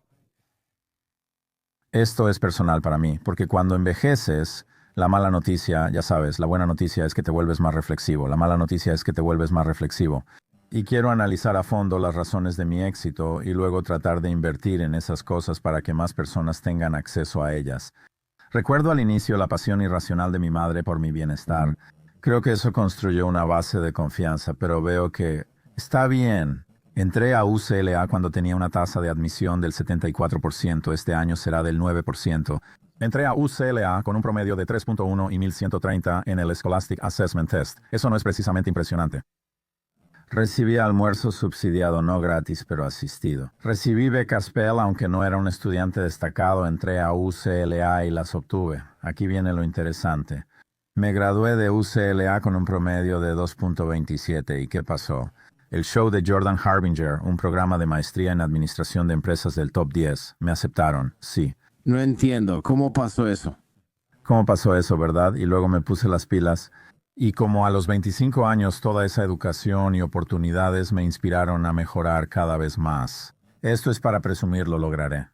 esto es personal para mí, porque cuando envejeces, la mala noticia, ya sabes, la buena noticia es que te vuelves más reflexivo, la mala noticia es que te vuelves más reflexivo. Y quiero analizar a fondo las razones de mi éxito y luego tratar de invertir en esas cosas para que más personas tengan acceso a ellas. Recuerdo al inicio la pasión irracional de mi madre por mi bienestar. Creo que eso construyó una base de confianza, pero veo que está bien. Entré a UCLA cuando tenía una tasa de admisión del 74%, este año será del 9%. Entré a UCLA con un promedio de 3.1 y 1130 en el Scholastic Assessment Test. Eso no es precisamente impresionante. Recibí almuerzo subsidiado, no gratis, pero asistido. Recibí becas Pell, aunque no era un estudiante destacado, entré a UCLA y las obtuve. Aquí viene lo interesante. Me gradué de UCLA con un promedio de 2.27. ¿Y qué pasó? El show de Jordan Harbinger, un programa de maestría en administración de empresas del top 10. Me aceptaron, sí. No entiendo. ¿Cómo pasó eso? ¿Cómo pasó eso, verdad? Y luego me puse las pilas. Y como a los 25 años toda esa educación y oportunidades me inspiraron a mejorar cada vez más. Esto es para presumir, lo lograré.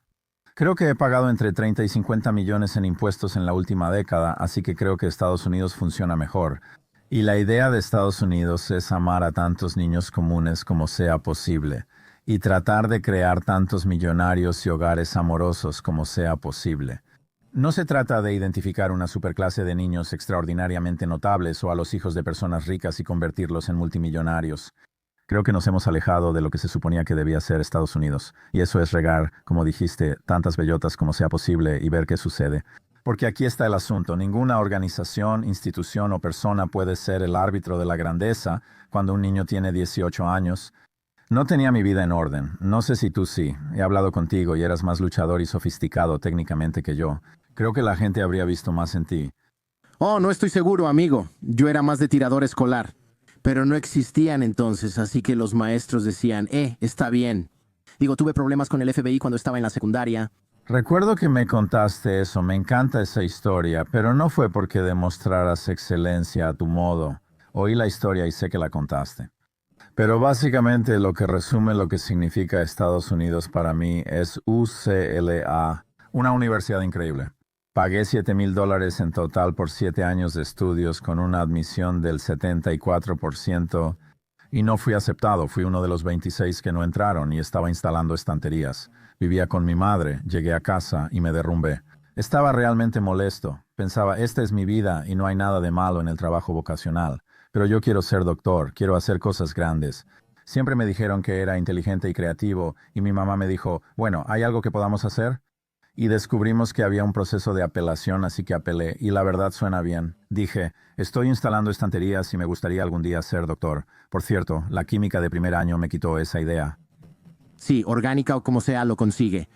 Creo que he pagado entre 30 y 50 millones en impuestos en la última década, así que creo que Estados Unidos funciona mejor. Y la idea de Estados Unidos es amar a tantos niños comunes como sea posible, y tratar de crear tantos millonarios y hogares amorosos como sea posible. No se trata de identificar una superclase de niños extraordinariamente notables o a los hijos de personas ricas y convertirlos en multimillonarios. Creo que nos hemos alejado de lo que se suponía que debía ser Estados Unidos, y eso es regar, como dijiste, tantas bellotas como sea posible y ver qué sucede. Porque aquí está el asunto: ninguna organización, institución o persona puede ser el árbitro de la grandeza cuando un niño tiene 18 años. No tenía mi vida en orden. No sé si tú sí. He hablado contigo y eras más luchador y sofisticado técnicamente que yo. Creo que la gente habría visto más en ti. Oh, no estoy seguro, amigo. Yo era más de tirador escolar. Pero no existían entonces, así que los maestros decían, está bien. Digo, tuve problemas con el FBI cuando estaba en la secundaria. Recuerdo que me contaste eso. Me encanta esa historia, pero no fue porque demostraras excelencia a tu modo. Oí la historia y sé que la contaste. Pero básicamente lo que resume lo que significa Estados Unidos para mí es UCLA, una universidad increíble. Pagué $7,000 en total por 7 años de estudios con una admisión del 74% y no fui aceptado. Fui uno de los 26 que no entraron y estaba instalando estanterías. Vivía con mi madre, llegué a casa y me derrumbé. Estaba realmente molesto. Pensaba, esta es mi vida y no hay nada de malo en el trabajo vocacional. Pero yo quiero ser doctor, quiero hacer cosas grandes. Siempre me dijeron que era inteligente y creativo y mi mamá me dijo, bueno, ¿hay algo que podamos hacer? Y descubrimos que había un proceso de apelación, así que apelé, y la verdad suena bien. Dije, estoy instalando estanterías y me gustaría algún día ser doctor. Por cierto, la química de primer año me quitó esa idea. Sí, orgánica o como sea, lo consigue.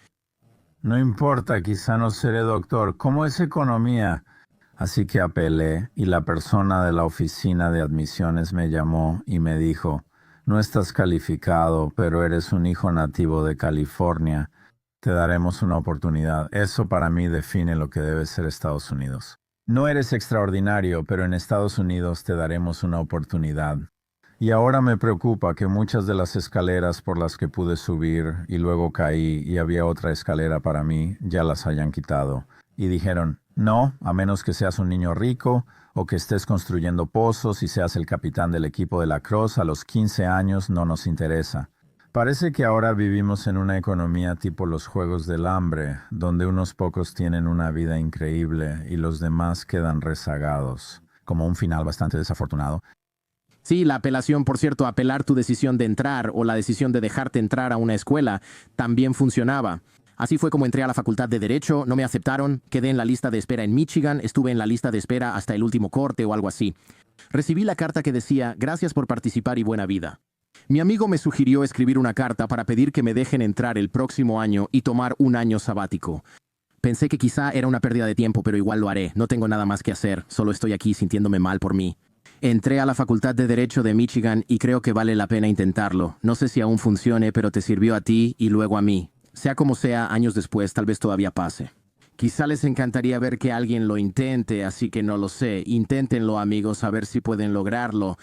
No importa, quizá no seré doctor. ¿Cómo es economía? Así que apelé y la persona de la oficina de admisiones me llamó y me dijo, no estás calificado, pero eres un hijo nativo de California. Te daremos una oportunidad. Eso para mí define lo que debe ser Estados Unidos. No eres extraordinario, pero en Estados Unidos te daremos una oportunidad. Y ahora me preocupa que muchas de las escaleras por las que pude subir y luego caí y había otra escalera para mí, ya las hayan quitado. Y dijeron, no, a menos que seas un niño rico o que estés construyendo pozos y seas el capitán del equipo de lacrosse a los 15 años, no nos interesa. Parece que ahora vivimos en una economía tipo los Juegos del Hambre, donde unos pocos tienen una vida increíble y los demás quedan rezagados, como un final bastante desafortunado. Sí, la apelación, por cierto, apelar tu decisión de entrar o la decisión de dejarte entrar a una escuela, también funcionaba. Así fue como entré a la Facultad de Derecho, no me aceptaron, quedé en la lista de espera en Michigan, estuve en la lista de espera hasta el último corte o algo así. Recibí la carta que decía, gracias por participar y buena vida. Mi amigo me sugirió escribir una carta para pedir que me dejen entrar el próximo año y tomar un año sabático. Pensé que quizá era una pérdida de tiempo, pero igual lo haré, no tengo nada más que hacer, solo estoy aquí sintiéndome mal por mí. Entré a la Facultad de Derecho de Michigan y creo que vale la pena intentarlo. No sé si aún funcione, pero te sirvió a ti y luego a mí. Sea como sea, años después tal vez todavía pase. Quizá les encantaría ver que alguien lo intente, así que no lo sé. Inténtenlo, amigos, a ver si pueden lograrlo.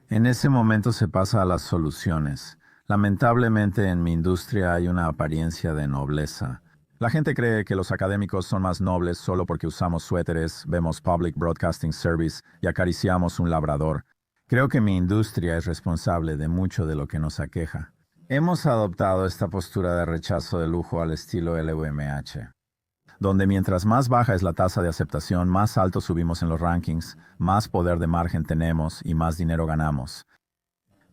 En ese momento se pasa a las soluciones. Lamentablemente en mi industria hay una apariencia de nobleza. La gente cree que los académicos son más nobles solo porque usamos suéteres, vemos Public Broadcasting Service y acariciamos un labrador. Creo que mi industria es responsable de mucho de lo que nos aqueja. Hemos adoptado esta postura de rechazo de lujo al estilo LVMH, donde mientras más baja es la tasa de aceptación, más alto subimos en los rankings, más poder de margen tenemos y más dinero ganamos.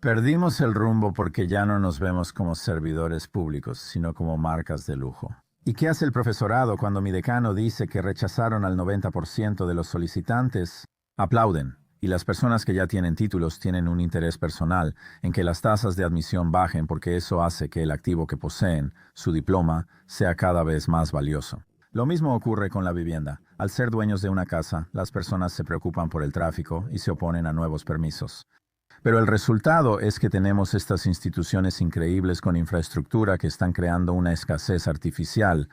Perdimos el rumbo porque ya no nos vemos como servidores públicos, sino como marcas de lujo. ¿Y qué hace el profesorado cuando mi decano dice que rechazaron al 90% de los solicitantes? Aplauden. Y las personas que ya tienen títulos tienen un interés personal en que las tasas de admisión bajen porque eso hace que el activo que poseen, su diploma, sea cada vez más valioso. Lo mismo ocurre con la vivienda. Al ser dueños de una casa, las personas se preocupan por el tráfico y se oponen a nuevos permisos. Pero el resultado es que tenemos estas instituciones increíbles con infraestructura que están creando una escasez artificial.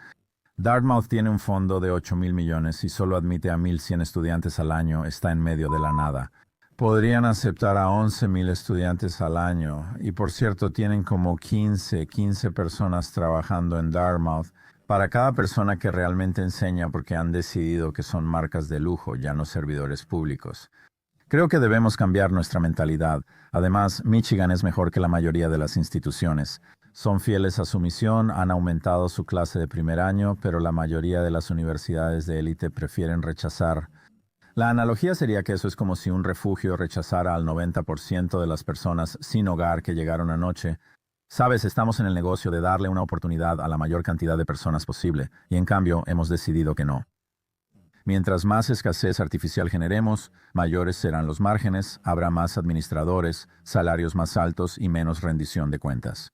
Dartmouth tiene un fondo de 8,000 millones y solo admite a 1,100 estudiantes al año, está en medio de la nada. Podrían aceptar a 11,000 estudiantes al año y por cierto tienen como 15 personas trabajando en Dartmouth para cada persona que realmente enseña porque han decidido que son marcas de lujo, ya no servidores públicos. Creo que debemos cambiar nuestra mentalidad. Además, Michigan es mejor que la mayoría de las instituciones. Son fieles a su misión, han aumentado su clase de primer año, pero la mayoría de las universidades de élite prefieren rechazar. La analogía sería que eso es como si un refugio rechazara al 90% de las personas sin hogar que llegaron anoche. Sabes, estamos en el negocio de darle una oportunidad a la mayor cantidad de personas posible, y en cambio hemos decidido que no. Mientras más escasez artificial generemos, mayores serán los márgenes, habrá más administradores, salarios más altos y menos rendición de cuentas.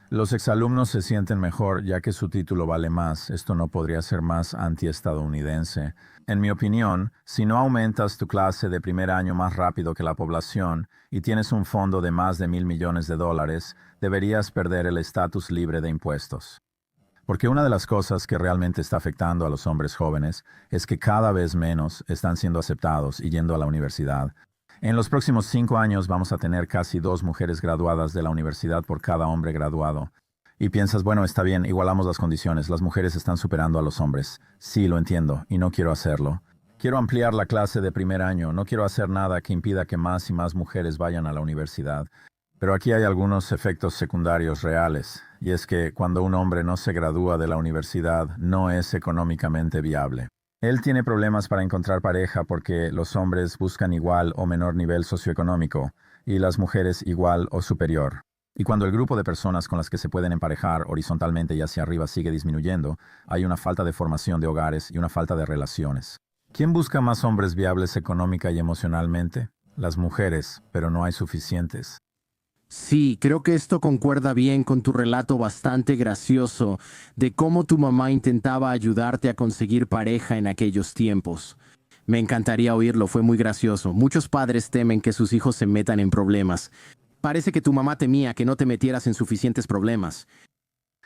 Los exalumnos se sienten mejor ya que su título vale más. Esto no podría ser más antiestadounidense. En mi opinión, si no aumentas tu clase de primer año más rápido que la población y tienes un fondo de más de $1,000 millones, deberías perder el estatus libre de impuestos. Porque una de las cosas que realmente está afectando a los hombres jóvenes es que cada vez menos están siendo aceptados y yendo a la universidad. En los próximos 5 años vamos a tener casi 2 mujeres graduadas de la universidad por cada hombre graduado. Y piensas, bueno, está bien, igualamos las condiciones, las mujeres están superando a los hombres. Sí, lo entiendo, y no quiero hacerlo. Quiero ampliar la clase de primer año, no quiero hacer nada que impida que más y más mujeres vayan a la universidad. Pero aquí hay algunos efectos secundarios reales, y es que cuando un hombre no se gradúa de la universidad, no es económicamente viable. Él tiene problemas para encontrar pareja porque los hombres buscan igual o menor nivel socioeconómico, y las mujeres igual o superior. Y cuando el grupo de personas con las que se pueden emparejar horizontalmente y hacia arriba sigue disminuyendo, hay una falta de formación de hogares y una falta de relaciones. ¿Quién busca más hombres viables económica y emocionalmente? Las mujeres, pero no hay suficientes. Sí, creo que esto concuerda bien con tu relato bastante gracioso de cómo tu mamá intentaba ayudarte a conseguir pareja en aquellos tiempos. Me encantaría oírlo, fue muy gracioso. Muchos padres temen que sus hijos se metan en problemas. Parece que tu mamá temía que no te metieras en suficientes problemas.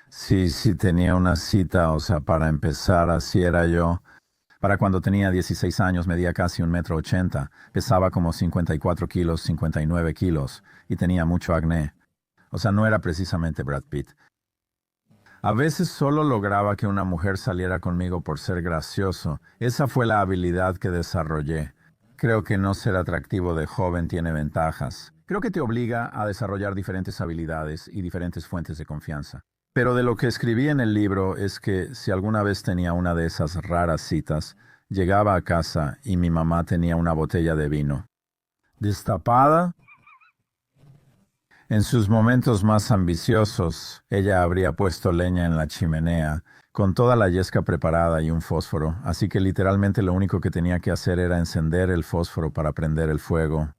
Sí, sí, tenía una cita, o sea, para empezar, así era yo. Para cuando tenía 16 años medía casi 1,80 m, pesaba como 54 kilos, 59 kilos, y tenía mucho acné. O sea, no era precisamente Brad Pitt. A veces solo lograba que una mujer saliera conmigo por ser gracioso. Esa fue la habilidad que desarrollé. Creo que no ser atractivo de joven tiene ventajas. Creo que te obliga a desarrollar diferentes habilidades y diferentes fuentes de confianza. Pero de lo que escribí en el libro es que si alguna vez tenía una de esas raras citas, llegaba a casa y mi mamá tenía una botella de vino. Destapada, en sus momentos más ambiciosos, ella habría puesto leña en la chimenea, con toda la yesca preparada y un fósforo, así que literalmente lo único que tenía que hacer era encender el fósforo para prender el fuego.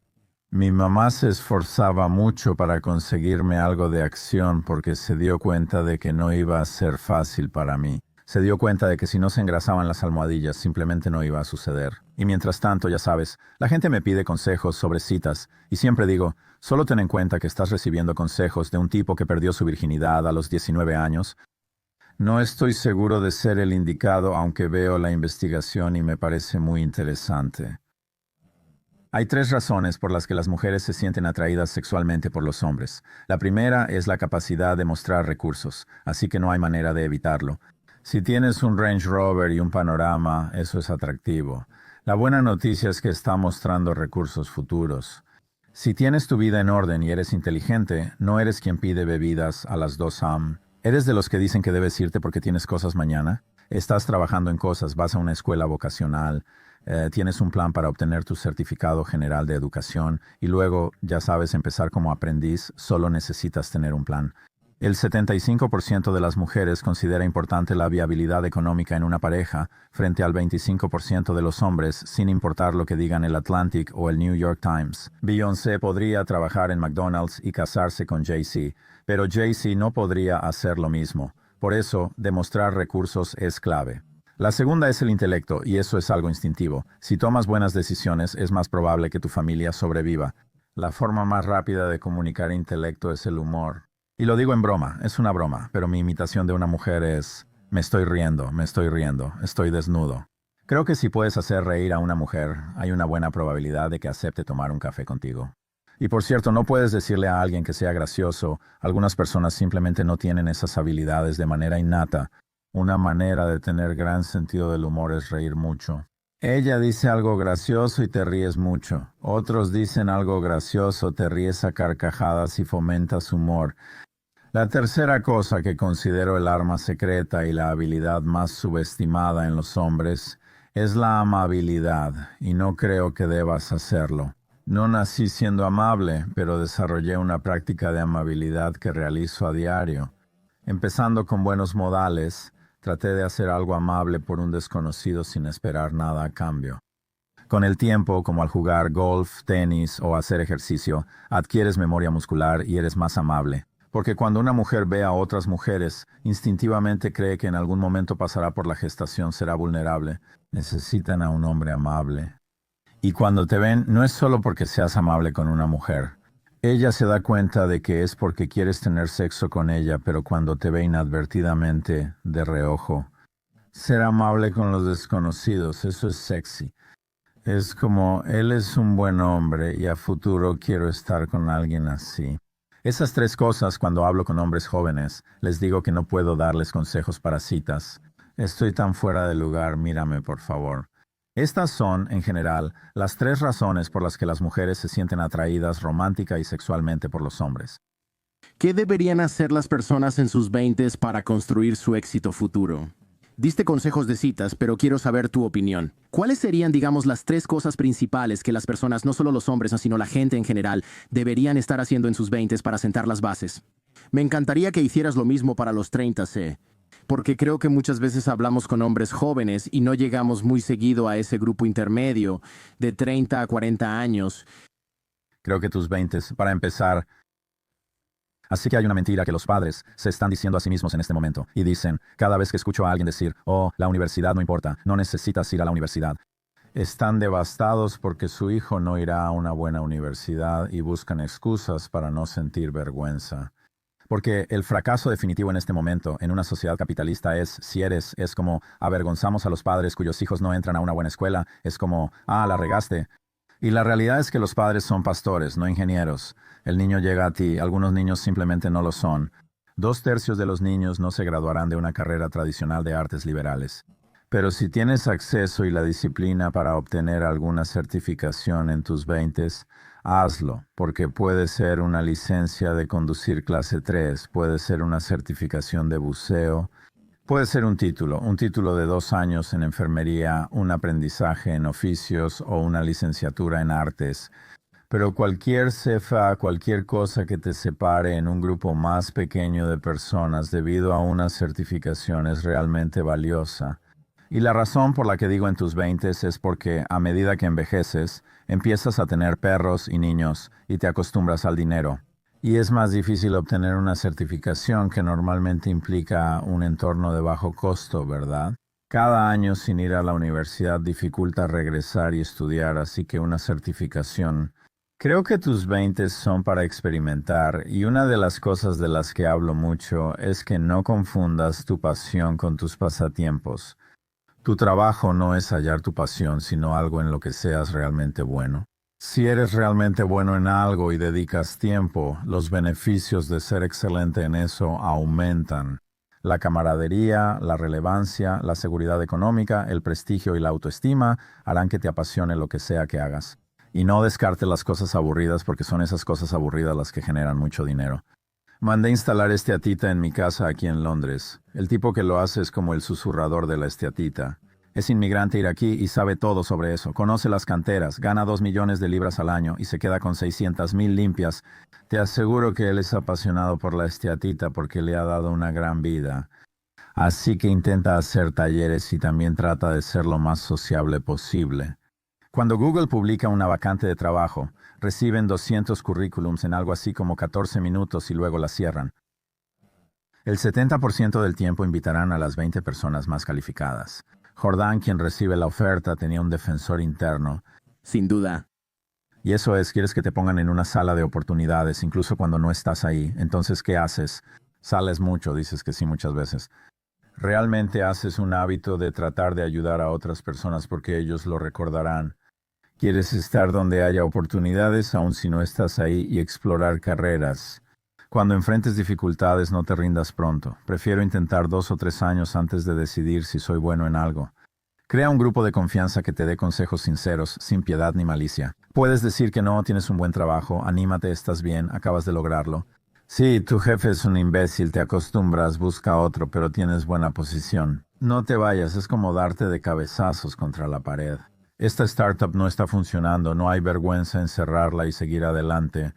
Mi mamá se esforzaba mucho para conseguirme algo de acción porque se dio cuenta de que no iba a ser fácil para mí. Se dio cuenta de que si no se engrasaban las almohadillas simplemente no iba a suceder. Y mientras tanto, ya sabes, la gente me pide consejos sobre citas y siempre digo, solo ten en cuenta que estás recibiendo consejos de un tipo que perdió su virginidad a los 19 años. No estoy seguro de ser el indicado, aunque veo la investigación y me parece muy interesante. Hay tres razones por las que las mujeres se sienten atraídas sexualmente por los hombres. La primera es la capacidad de mostrar recursos, así que no hay manera de evitarlo. Si tienes un Range Rover y un panorama, eso es atractivo. La buena noticia es que está mostrando recursos futuros. Si tienes tu vida en orden y eres inteligente, no eres quien pide bebidas a las 2 a.m. ¿Eres de los que dicen que debes irte porque tienes cosas mañana? Estás trabajando en cosas, vas a una escuela vocacional, tienes un plan para obtener tu certificado general de educación y luego, ya sabes, empezar como aprendiz, solo necesitas tener un plan. El 75% de las mujeres considera importante la viabilidad económica en una pareja, frente al 25% de los hombres, sin importar lo que digan el Atlantic o el New York Times. Beyoncé podría trabajar en McDonald's y casarse con Jay-Z, pero Jay-Z no podría hacer lo mismo. Por eso, demostrar recursos es clave. La segunda es el intelecto, y eso es algo instintivo. Si tomas buenas decisiones, es más probable que tu familia sobreviva. La forma más rápida de comunicar intelecto es el humor. Y lo digo en broma, es una broma, pero mi imitación de una mujer es: me estoy riendo, estoy desnudo. Creo que si puedes hacer reír a una mujer, hay una buena probabilidad de que acepte tomar un café contigo. Y por cierto, no puedes decirle a alguien que sea gracioso. Algunas personas simplemente no tienen esas habilidades de manera innata. Una manera de tener gran sentido del humor es reír mucho. Ella dice algo gracioso y te ríes mucho. Otros dicen algo gracioso, te ríes a carcajadas y fomentas humor. La tercera cosa que considero el arma secreta y la habilidad más subestimada en los hombres es la amabilidad, y no creo que debas hacerlo. No nací siendo amable, pero desarrollé una práctica de amabilidad que realizo a diario. Empezando con buenos modales, traté de hacer algo amable por un desconocido sin esperar nada a cambio. Con el tiempo, como al jugar golf, tenis o hacer ejercicio, adquieres memoria muscular y eres más amable. Porque cuando una mujer ve a otras mujeres, instintivamente cree que en algún momento pasará por la gestación, será vulnerable. Necesitan a un hombre amable. Y cuando te ven, no es solo porque seas amable con una mujer. Ella se da cuenta de que es porque quieres tener sexo con ella, pero cuando te ve inadvertidamente, de reojo. Ser amable con los desconocidos, eso es sexy. Es como, él es un buen hombre y a futuro quiero estar con alguien así. Esas tres cosas, cuando hablo con hombres jóvenes, les digo que no puedo darles consejos para citas. Estoy tan fuera de lugar, mírame por favor. Estas son, en general, las tres razones por las que las mujeres se sienten atraídas romántica y sexualmente por los hombres. ¿Qué deberían hacer las personas en sus 20 para construir su éxito futuro? Diste consejos de citas, pero quiero saber tu opinión. ¿Cuáles serían, digamos, las tres cosas principales que las personas, no solo los hombres, sino la gente en general, deberían estar haciendo en sus 20 para sentar las bases? Me encantaría que hicieras lo mismo para los 30, porque creo que muchas veces hablamos con hombres jóvenes y no llegamos muy seguido a ese grupo intermedio de 30 a 40 años. Creo que tus 20, para empezar, Así que hay una mentira que los padres se están diciendo a sí mismos en este momento. Y dicen, cada vez que escucho a alguien decir, oh, la universidad no importa, no necesitas ir a la universidad. Están devastados porque su hijo no irá a una buena universidad y buscan excusas para no sentir vergüenza. Porque el fracaso definitivo en este momento en una sociedad capitalista es como avergonzamos a los padres cuyos hijos no entran a una buena escuela, es como, la regaste. Y la realidad es que los padres son pastores, no ingenieros. El niño llega a ti, algunos niños simplemente no lo son. 2/3 de los niños no se graduarán de una carrera tradicional de artes liberales. Pero si tienes acceso y la disciplina para obtener alguna certificación en tus 20s, hazlo, porque puede ser una licencia de conducir clase 3, puede ser una certificación de buceo, puede ser un título de 2 años en enfermería, un aprendizaje en oficios o una licenciatura en artes. Pero cualquier cefa, cualquier cosa que te separe en un grupo más pequeño de personas debido a una certificación es realmente valiosa. Y la razón por la que digo en tus 20s es porque a medida que envejeces, empiezas a tener perros y niños y te acostumbras al dinero. Y es más difícil obtener una certificación que normalmente implica un entorno de bajo costo, ¿verdad? Cada año sin ir a la universidad dificulta regresar y estudiar, así que una certificación. Creo que tus 20s son para experimentar, y una de las cosas de las que hablo mucho es que no confundas tu pasión con tus pasatiempos. Tu trabajo no es hallar tu pasión, sino algo en lo que seas realmente bueno. Si eres realmente bueno en algo y dedicas tiempo, los beneficios de ser excelente en eso aumentan. La camaradería, la relevancia, la seguridad económica, el prestigio y la autoestima harán que te apasione lo que sea que hagas. Y no descartes las cosas aburridas porque son esas cosas aburridas las que generan mucho dinero. Mandé instalar esteatita en mi casa aquí en Londres. El tipo que lo hace es como el susurrador de la esteatita. Es inmigrante iraquí y sabe todo sobre eso. Conoce las canteras, gana 2 millones de libras al año y se queda con 600,000 limpias. Te aseguro que él es apasionado por la esteatita porque le ha dado una gran vida. Así que intenta hacer talleres y también trata de ser lo más sociable posible. Cuando Google publica una vacante de trabajo, reciben 200 currículums en algo así como 14 minutos y luego la cierran. El 70% del tiempo invitarán a las 20 personas más calificadas. Jordán, quien recibe la oferta, tenía un defensor interno. Sin duda. Y eso es, quieres que te pongan en una sala de oportunidades, incluso cuando no estás ahí. Entonces, ¿qué haces? Sales mucho, dices que sí muchas veces. Realmente haces un hábito de tratar de ayudar a otras personas porque ellos lo recordarán. Quieres estar donde haya oportunidades, aun si no estás ahí, y explorar carreras. Cuando enfrentes dificultades, no te rindas pronto. Prefiero intentar 2 o 3 años antes de decidir si soy bueno en algo. Crea un grupo de confianza que te dé consejos sinceros, sin piedad ni malicia. Puedes decir que no, tienes un buen trabajo, anímate, estás bien, acabas de lograrlo. Sí, tu jefe es un imbécil, te acostumbras, busca otro, pero tienes buena posición. No te vayas, es como darte de cabezazos contra la pared. Esta startup no está funcionando, no hay vergüenza en cerrarla y seguir adelante.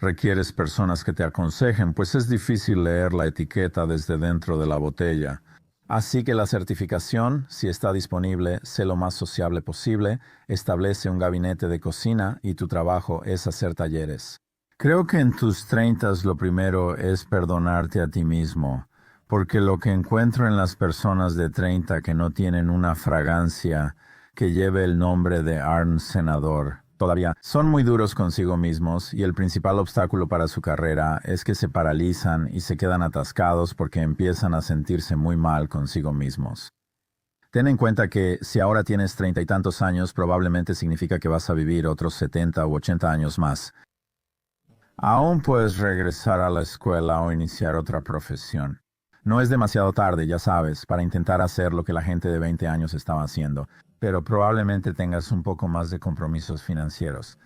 Requieres personas que te aconsejen, pues es difícil leer la etiqueta desde dentro de la botella. Así que la certificación, si está disponible, sé lo más sociable posible, establece un gabinete de cocina y tu trabajo es hacer talleres. Creo que en tus 30s lo primero es perdonarte a ti mismo, porque lo que encuentro en las personas de 30 que no tienen una fragancia que lleve el nombre de Arn Senador, todavía son muy duros consigo mismos y el principal obstáculo para su carrera es que se paralizan y se quedan atascados porque empiezan a sentirse muy mal consigo mismos. Ten en cuenta que si ahora tienes 30 y tantos años, probablemente significa que vas a vivir otros 70 u 80 años más. Aún puedes regresar a la escuela o iniciar otra profesión. No es demasiado tarde, ya sabes, para intentar hacer lo que la gente de 20 años estaba haciendo, pero probablemente tengas un poco más de compromisos financieros.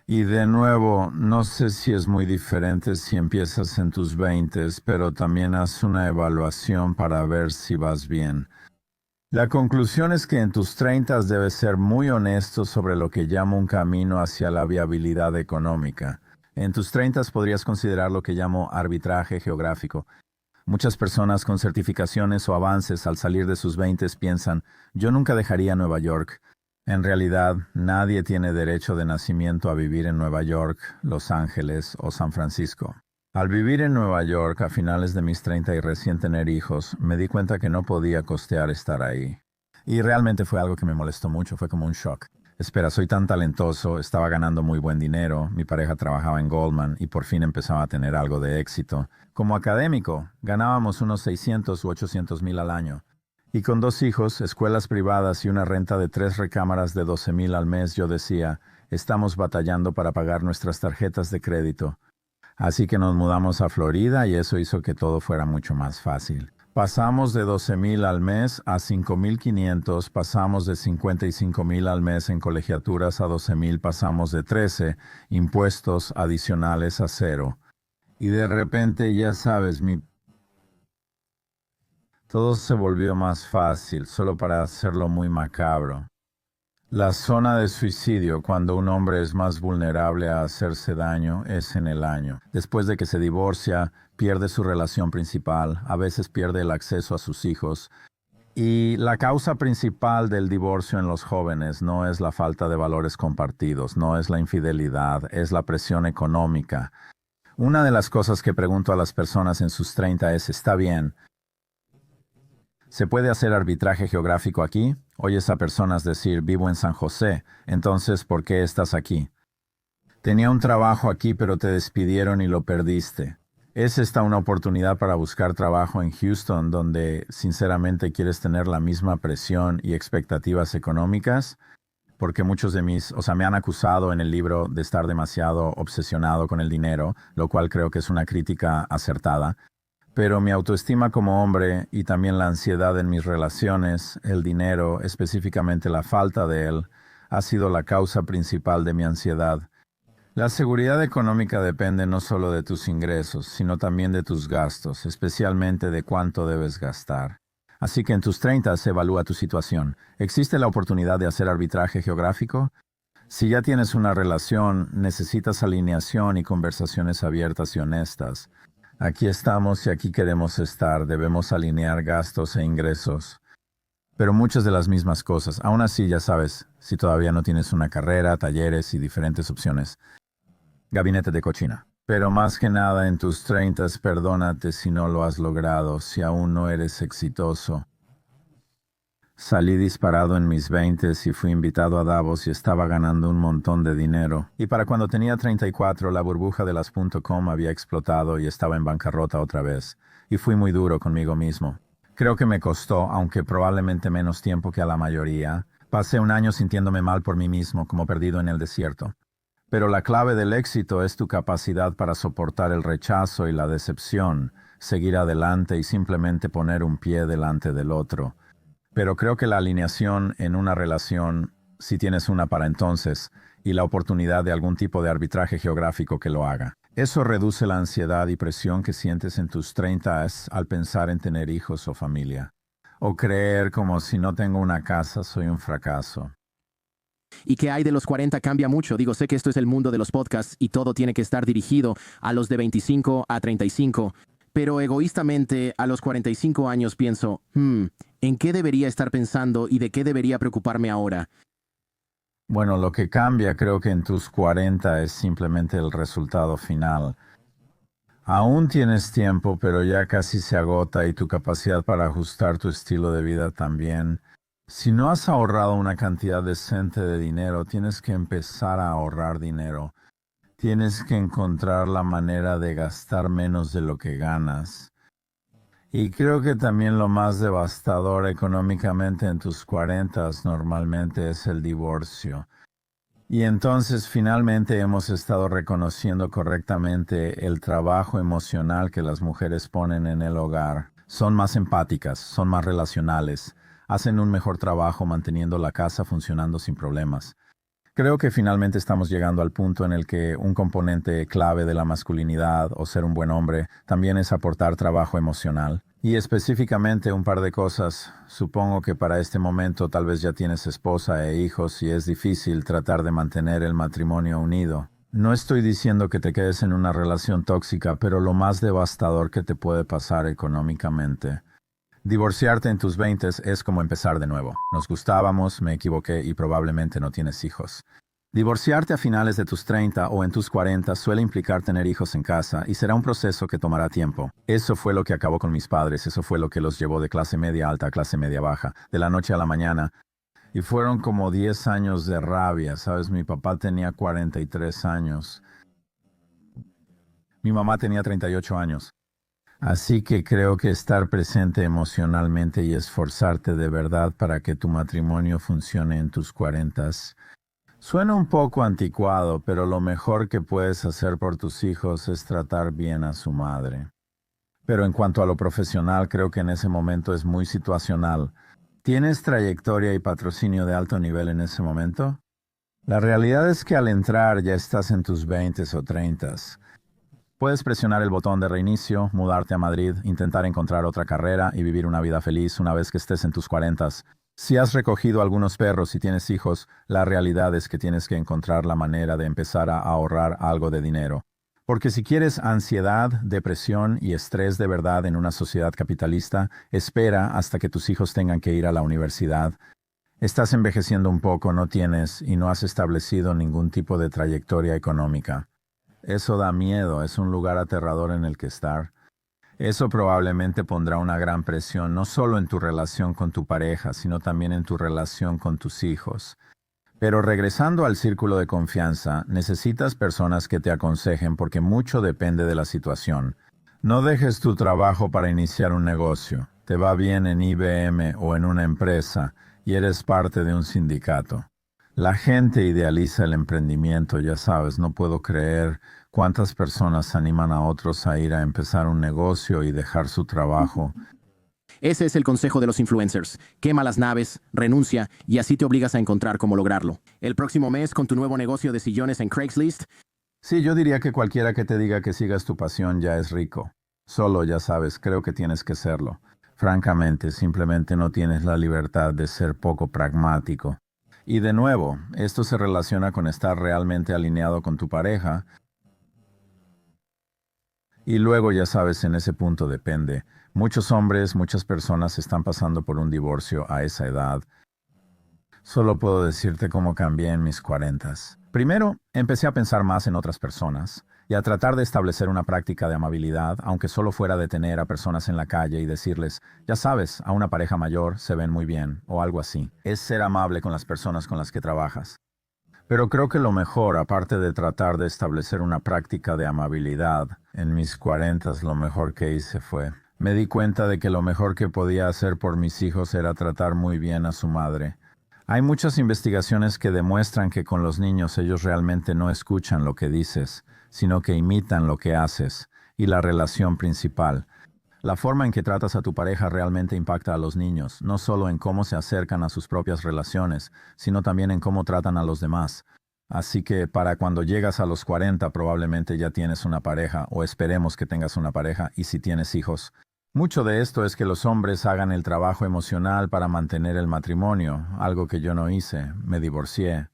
Y de nuevo, no sé si es muy diferente si empiezas en tus 20s, pero también haz una evaluación para ver si vas bien. La conclusión es que en tus 30s debes ser muy honesto sobre lo que llamo un camino hacia la viabilidad económica. En tus 30s podrías considerar lo que llamo arbitraje geográfico. Muchas personas con certificaciones o avances al salir de sus 20s piensan, yo nunca dejaría Nueva York. En realidad, nadie tiene derecho de nacimiento a vivir en Nueva York, Los Ángeles o San Francisco. Al vivir en Nueva York a finales de mis 30 y recién tener hijos, me di cuenta que no podía costear estar ahí. Y realmente fue algo que me molestó mucho, fue como un shock. Espera, soy tan talentoso, estaba ganando muy buen dinero, mi pareja trabajaba en Goldman y por fin empezaba a tener algo de éxito. Como académico, ganábamos unos 600 u 800 mil al año. Y con 2 hijos, escuelas privadas y una renta de 3 recámaras de 12,000 al mes, yo decía, estamos batallando para pagar nuestras tarjetas de crédito. Así que nos mudamos a Florida y eso hizo que todo fuera mucho más fácil. Pasamos de 12,000 al mes a 5,500, pasamos de 55,000 al mes en colegiaturas a 12,000, pasamos de 13, impuestos adicionales a 0. Y de repente, ya sabes, todo se volvió más fácil, solo para hacerlo muy macabro. La zona de suicidio, cuando un hombre es más vulnerable a hacerse daño, es en el año. Después de que se divorcia, pierde su relación principal, a veces pierde el acceso a sus hijos. Y la causa principal del divorcio en los jóvenes no es la falta de valores compartidos, no es la infidelidad, es la presión económica. Una de las cosas que pregunto a las personas en sus 30 es, ¿está bien? ¿Se puede hacer arbitraje geográfico aquí? Oyes a personas decir, vivo en San José, entonces, ¿por qué estás aquí? Tenía un trabajo aquí, pero te despidieron y lo perdiste. ¿Es esta una oportunidad para buscar trabajo en Houston, donde sinceramente quieres tener la misma presión y expectativas económicas? Porque muchos de me han acusado en el libro de estar demasiado obsesionado con el dinero, lo cual creo que es una crítica acertada. Pero mi autoestima como hombre y también la ansiedad en mis relaciones, el dinero, específicamente la falta de él, ha sido la causa principal de mi ansiedad. La seguridad económica depende no solo de tus ingresos, sino también de tus gastos, especialmente de cuánto debes gastar. Así que en tus 30 se evalúa tu situación. ¿Existe la oportunidad de hacer arbitraje geográfico? Si ya tienes una relación, necesitas alineación y conversaciones abiertas y honestas. Aquí estamos y aquí queremos estar, debemos alinear gastos e ingresos. Pero muchas de las mismas cosas, aún así ya sabes, si todavía no tienes una carrera, talleres y diferentes opciones. Gabinete de cochina. Pero más que nada en tus 30, perdónate si no lo has logrado, si aún no eres exitoso. Salí disparado en mis 20 y fui invitado a Davos y estaba ganando un montón de dinero. Y para cuando tenía 34, la burbuja de las .com había explotado y estaba en bancarrota otra vez. Y fui muy duro conmigo mismo. Creo que me costó, aunque probablemente menos tiempo que a la mayoría. Pasé un año sintiéndome mal por mí mismo, como perdido en el desierto. Pero la clave del éxito es tu capacidad para soportar el rechazo y la decepción, seguir adelante y simplemente poner un pie delante del otro. Pero creo que la alineación en una relación, si tienes una para entonces, y la oportunidad de algún tipo de arbitraje geográfico que lo haga. Eso reduce la ansiedad y presión que sientes en tus 30 al pensar en tener hijos o familia. O creer como si no tengo una casa soy un fracaso. ¿Y qué hay de los 40? Cambia mucho. Digo, sé que esto es el mundo de los podcasts y todo tiene que estar dirigido a los de 25 a 35. Pero egoístamente, a los 45 años pienso, ¿en qué debería estar pensando y de qué debería preocuparme ahora? Bueno, lo que cambia creo que en tus 40 es simplemente el resultado final. Aún tienes tiempo, pero ya casi se agota y tu capacidad para ajustar tu estilo de vida también. Si no has ahorrado una cantidad decente de dinero, tienes que empezar a ahorrar dinero. Tienes que encontrar la manera de gastar menos de lo que ganas. Y creo que también lo más devastador económicamente en tus 40 normalmente es el divorcio. Y entonces finalmente hemos estado reconociendo correctamente el trabajo emocional que las mujeres ponen en el hogar. Son más empáticas, son más relacionales, hacen un mejor trabajo manteniendo la casa funcionando sin problemas. Creo que finalmente estamos llegando al punto en el que un componente clave de la masculinidad o ser un buen hombre también es aportar trabajo emocional. Y específicamente un par de cosas. Supongo que para este momento tal vez ya tienes esposa e hijos y es difícil tratar de mantener el matrimonio unido. No estoy diciendo que te quedes en una relación tóxica, pero lo más devastador que te puede pasar económicamente. Divorciarte en tus 20 es como empezar de nuevo. Nos gustábamos, me equivoqué y probablemente no tienes hijos. Divorciarte a finales de tus 30 o en tus 40 suele implicar tener hijos en casa y será un proceso que tomará tiempo. Eso fue lo que acabó con mis padres, eso fue lo que los llevó de clase media alta a clase media baja, de la noche a la mañana. Y fueron como 10 años de rabia, ¿sabes? Mi papá tenía 43 años. Mi mamá tenía 38 años. Así que creo que estar presente emocionalmente y esforzarte de verdad para que tu matrimonio funcione en tus 40 suena un poco anticuado, pero lo mejor que puedes hacer por tus hijos es tratar bien a su madre. Pero en cuanto a lo profesional, creo que en ese momento es muy situacional. ¿Tienes trayectoria y patrocinio de alto nivel en ese momento? La realidad es que al entrar ya estás en tus 20 o 30. Puedes presionar el botón de reinicio, mudarte a Madrid, intentar encontrar otra carrera y vivir una vida feliz una vez que estés en tus 40. Si has recogido algunos perros y tienes hijos, la realidad es que tienes que encontrar la manera de empezar a ahorrar algo de dinero. Porque si quieres ansiedad, depresión y estrés de verdad en una sociedad capitalista, espera hasta que tus hijos tengan que ir a la universidad. Estás envejeciendo un poco, no tienes y no has establecido ningún tipo de trayectoria económica. Eso da miedo, es un lugar aterrador en el que estar. Eso probablemente pondrá una gran presión no solo en tu relación con tu pareja, sino también en tu relación con tus hijos. Pero regresando al círculo de confianza, necesitas personas que te aconsejen porque mucho depende de la situación. No dejes tu trabajo para iniciar un negocio. Te va bien en IBM o en una empresa y eres parte de un sindicato. La gente idealiza el emprendimiento, ya sabes, no puedo creer cuántas personas animan a otros a ir a empezar un negocio y dejar su trabajo. Ese es el consejo de los influencers. Quema las naves, renuncia y así te obligas a encontrar cómo lograrlo. El próximo mes, con tu nuevo negocio de sillones en Craigslist. Sí, yo diría que cualquiera que te diga que sigas tu pasión ya es rico. Solo, ya sabes, creo que tienes que serlo. Francamente, simplemente no tienes la libertad de ser poco pragmático. Y de nuevo, esto se relaciona con estar realmente alineado con tu pareja. Y luego, ya sabes, en ese punto depende. Muchos hombres, muchas personas están pasando por un divorcio a esa edad. Solo puedo decirte cómo cambié en mis 40. Primero, empecé a pensar más en otras personas y a tratar de establecer una práctica de amabilidad, aunque solo fuera detener a personas en la calle y decirles, ya sabes, a una pareja mayor se ven muy bien, o algo así. Es ser amable con las personas con las que trabajas. Pero creo que lo mejor, aparte de tratar de establecer una práctica de amabilidad, en mis 40 lo mejor que hice fue, me di cuenta de que lo mejor que podía hacer por mis hijos era tratar muy bien a su madre. Hay muchas investigaciones que demuestran que con los niños ellos realmente no escuchan lo que dices, sino que imitan lo que haces, y la relación principal. La forma en que tratas a tu pareja realmente impacta a los niños, no solo en cómo se acercan a sus propias relaciones, sino también en cómo tratan a los demás. Así que para cuando llegas a los 40 probablemente ya tienes una pareja, o esperemos que tengas una pareja, y si tienes hijos. Mucho de esto es que los hombres hagan el trabajo emocional para mantener el matrimonio, algo que yo no hice, me divorcié.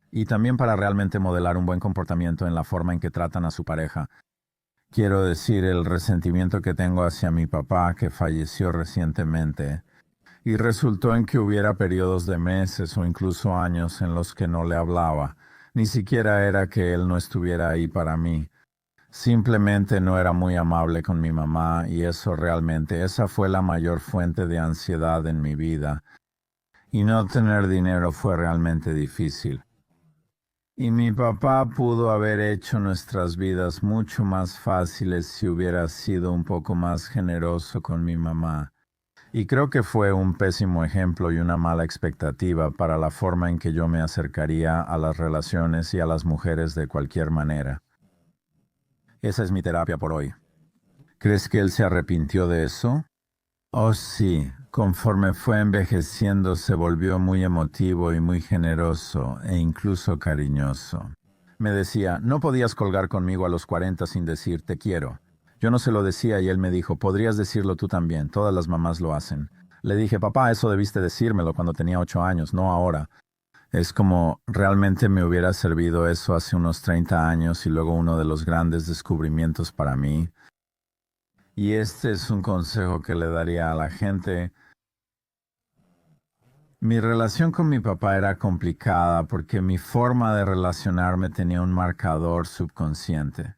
Y también para realmente modelar un buen comportamiento en la forma en que tratan a su pareja. Quiero decir, el resentimiento que tengo hacia mi papá, que falleció recientemente, y resultó en que hubiera periodos de meses o incluso años en los que no le hablaba. Ni siquiera era que él no estuviera ahí para mí. Simplemente no era muy amable con mi mamá y eso realmente, esa fue la mayor fuente de ansiedad en mi vida. Y no tener dinero fue realmente difícil. Y mi papá pudo haber hecho nuestras vidas mucho más fáciles si hubiera sido un poco más generoso con mi mamá. Y creo que fue un pésimo ejemplo y una mala expectativa para la forma en que yo me acercaría a las relaciones y a las mujeres de cualquier manera. Esa es mi terapia por hoy. ¿Crees que él se arrepintió de eso? Oh, sí. Conforme fue envejeciendo se volvió muy emotivo y muy generoso e incluso cariñoso. Me decía, no podías colgar conmigo a los 40 sin decir te quiero. Yo no se lo decía y él me dijo, podrías decirlo tú también, todas las mamás lo hacen. Le dije, papá, eso debiste decírmelo cuando tenía 8 años, no ahora. Es como, realmente me hubiera servido eso hace unos 30 años y luego uno de los grandes descubrimientos para mí. Y este es un consejo que le daría a la gente. Mi relación con mi papá era complicada porque mi forma de relacionarme tenía un marcador subconsciente.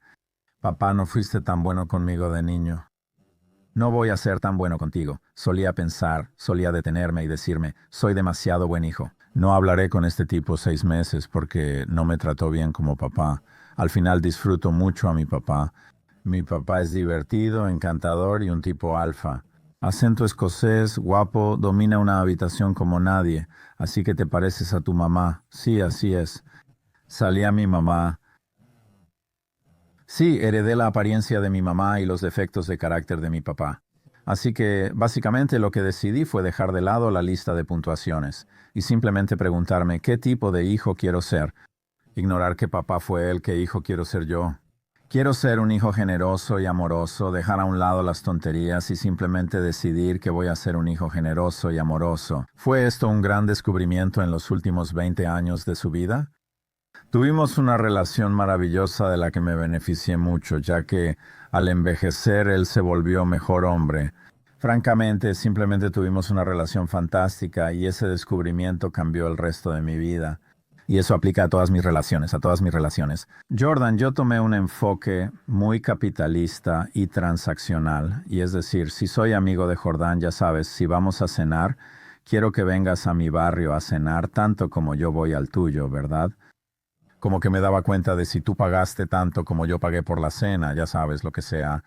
Papá, no fuiste tan bueno conmigo de niño. No voy a ser tan bueno contigo. Solía pensar, solía detenerme y decirme, soy demasiado buen hijo. No hablaré con este tipo 6 meses porque no me trató bien como papá. Al final disfruto mucho a mi papá. Mi papá es divertido, encantador y un tipo alfa. Acento escocés, guapo, domina una habitación como nadie. Así que te pareces a tu mamá. Sí, así es. Salí a mi mamá. Sí, heredé la apariencia de mi mamá y los defectos de carácter de mi papá. Así que, básicamente, lo que decidí fue dejar de lado la lista de puntuaciones y simplemente preguntarme qué tipo de hijo quiero ser. Ignorar que papá fue él, qué hijo quiero ser yo. Quiero ser un hijo generoso y amoroso, dejar a un lado las tonterías y simplemente decidir que voy a ser un hijo generoso y amoroso. ¿Fue esto un gran descubrimiento en los últimos 20 años de su vida? Tuvimos una relación maravillosa de la que me beneficié mucho, ya que al envejecer él se volvió mejor hombre. Francamente, simplemente tuvimos una relación fantástica y ese descubrimiento cambió el resto de mi vida. Y eso aplica a todas mis relaciones, a todas mis relaciones. Jordan, yo tomé un enfoque muy capitalista y transaccional. Y es decir, si soy amigo de Jordán, ya sabes, si vamos a cenar, quiero que vengas a mi barrio a cenar tanto como yo voy al tuyo, ¿verdad? Como que me daba cuenta de si tú pagaste tanto como yo pagué por la cena, ya sabes, lo que sea.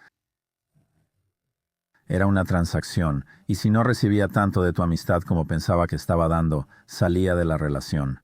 Era una transacción, y si no recibía tanto de tu amistad como pensaba que estaba dando, salía de la relación.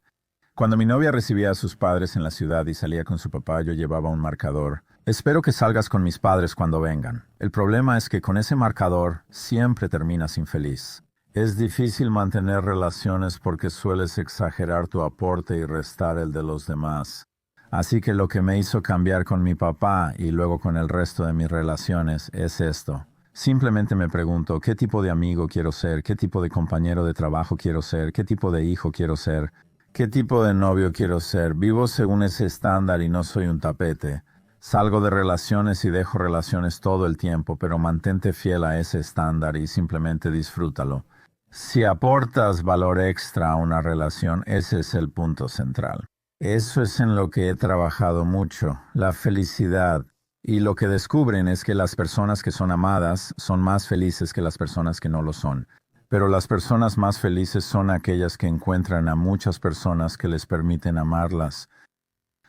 Cuando mi novia recibía a sus padres en la ciudad y salía con su papá, yo llevaba un marcador. Espero que salgas con mis padres cuando vengan. El problema es que con ese marcador siempre terminas infeliz. Es difícil mantener relaciones porque sueles exagerar tu aporte y restar el de los demás. Así que lo que me hizo cambiar con mi papá y luego con el resto de mis relaciones es esto. Simplemente me pregunto, ¿qué tipo de amigo quiero ser? ¿Qué tipo de compañero de trabajo quiero ser? ¿Qué tipo de hijo quiero ser? ¿Qué tipo de novio quiero ser? Vivo según ese estándar y no soy un tapete. Salgo de relaciones y dejo relaciones todo el tiempo, pero mantente fiel a ese estándar y simplemente disfrútalo. Si aportas valor extra a una relación, ese es el punto central. Eso es en lo que he trabajado mucho, la felicidad. Y lo que descubren es que las personas que son amadas son más felices que las personas que no lo son. Pero las personas más felices son aquellas que encuentran a muchas personas que les permiten amarlas.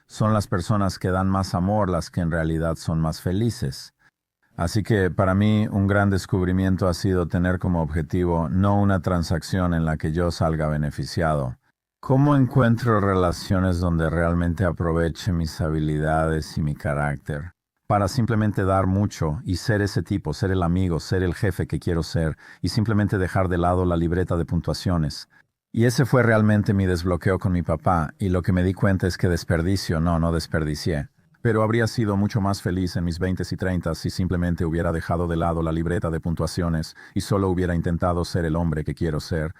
Son las personas que dan más amor las que en realidad son más felices. Así que para mí un gran descubrimiento ha sido tener como objetivo no una transacción en la que yo salga beneficiado. ¿Cómo encuentro relaciones donde realmente aproveche mis habilidades y mi carácter? Para simplemente dar mucho y ser ese tipo, ser el amigo, ser el jefe que quiero ser y simplemente dejar de lado la libreta de puntuaciones. Y ese fue realmente mi desbloqueo con mi papá y lo que me di cuenta es que no desperdicié. Pero habría sido mucho más feliz en mis 20s y 30s si simplemente hubiera dejado de lado la libreta de puntuaciones y solo hubiera intentado ser el hombre que quiero ser.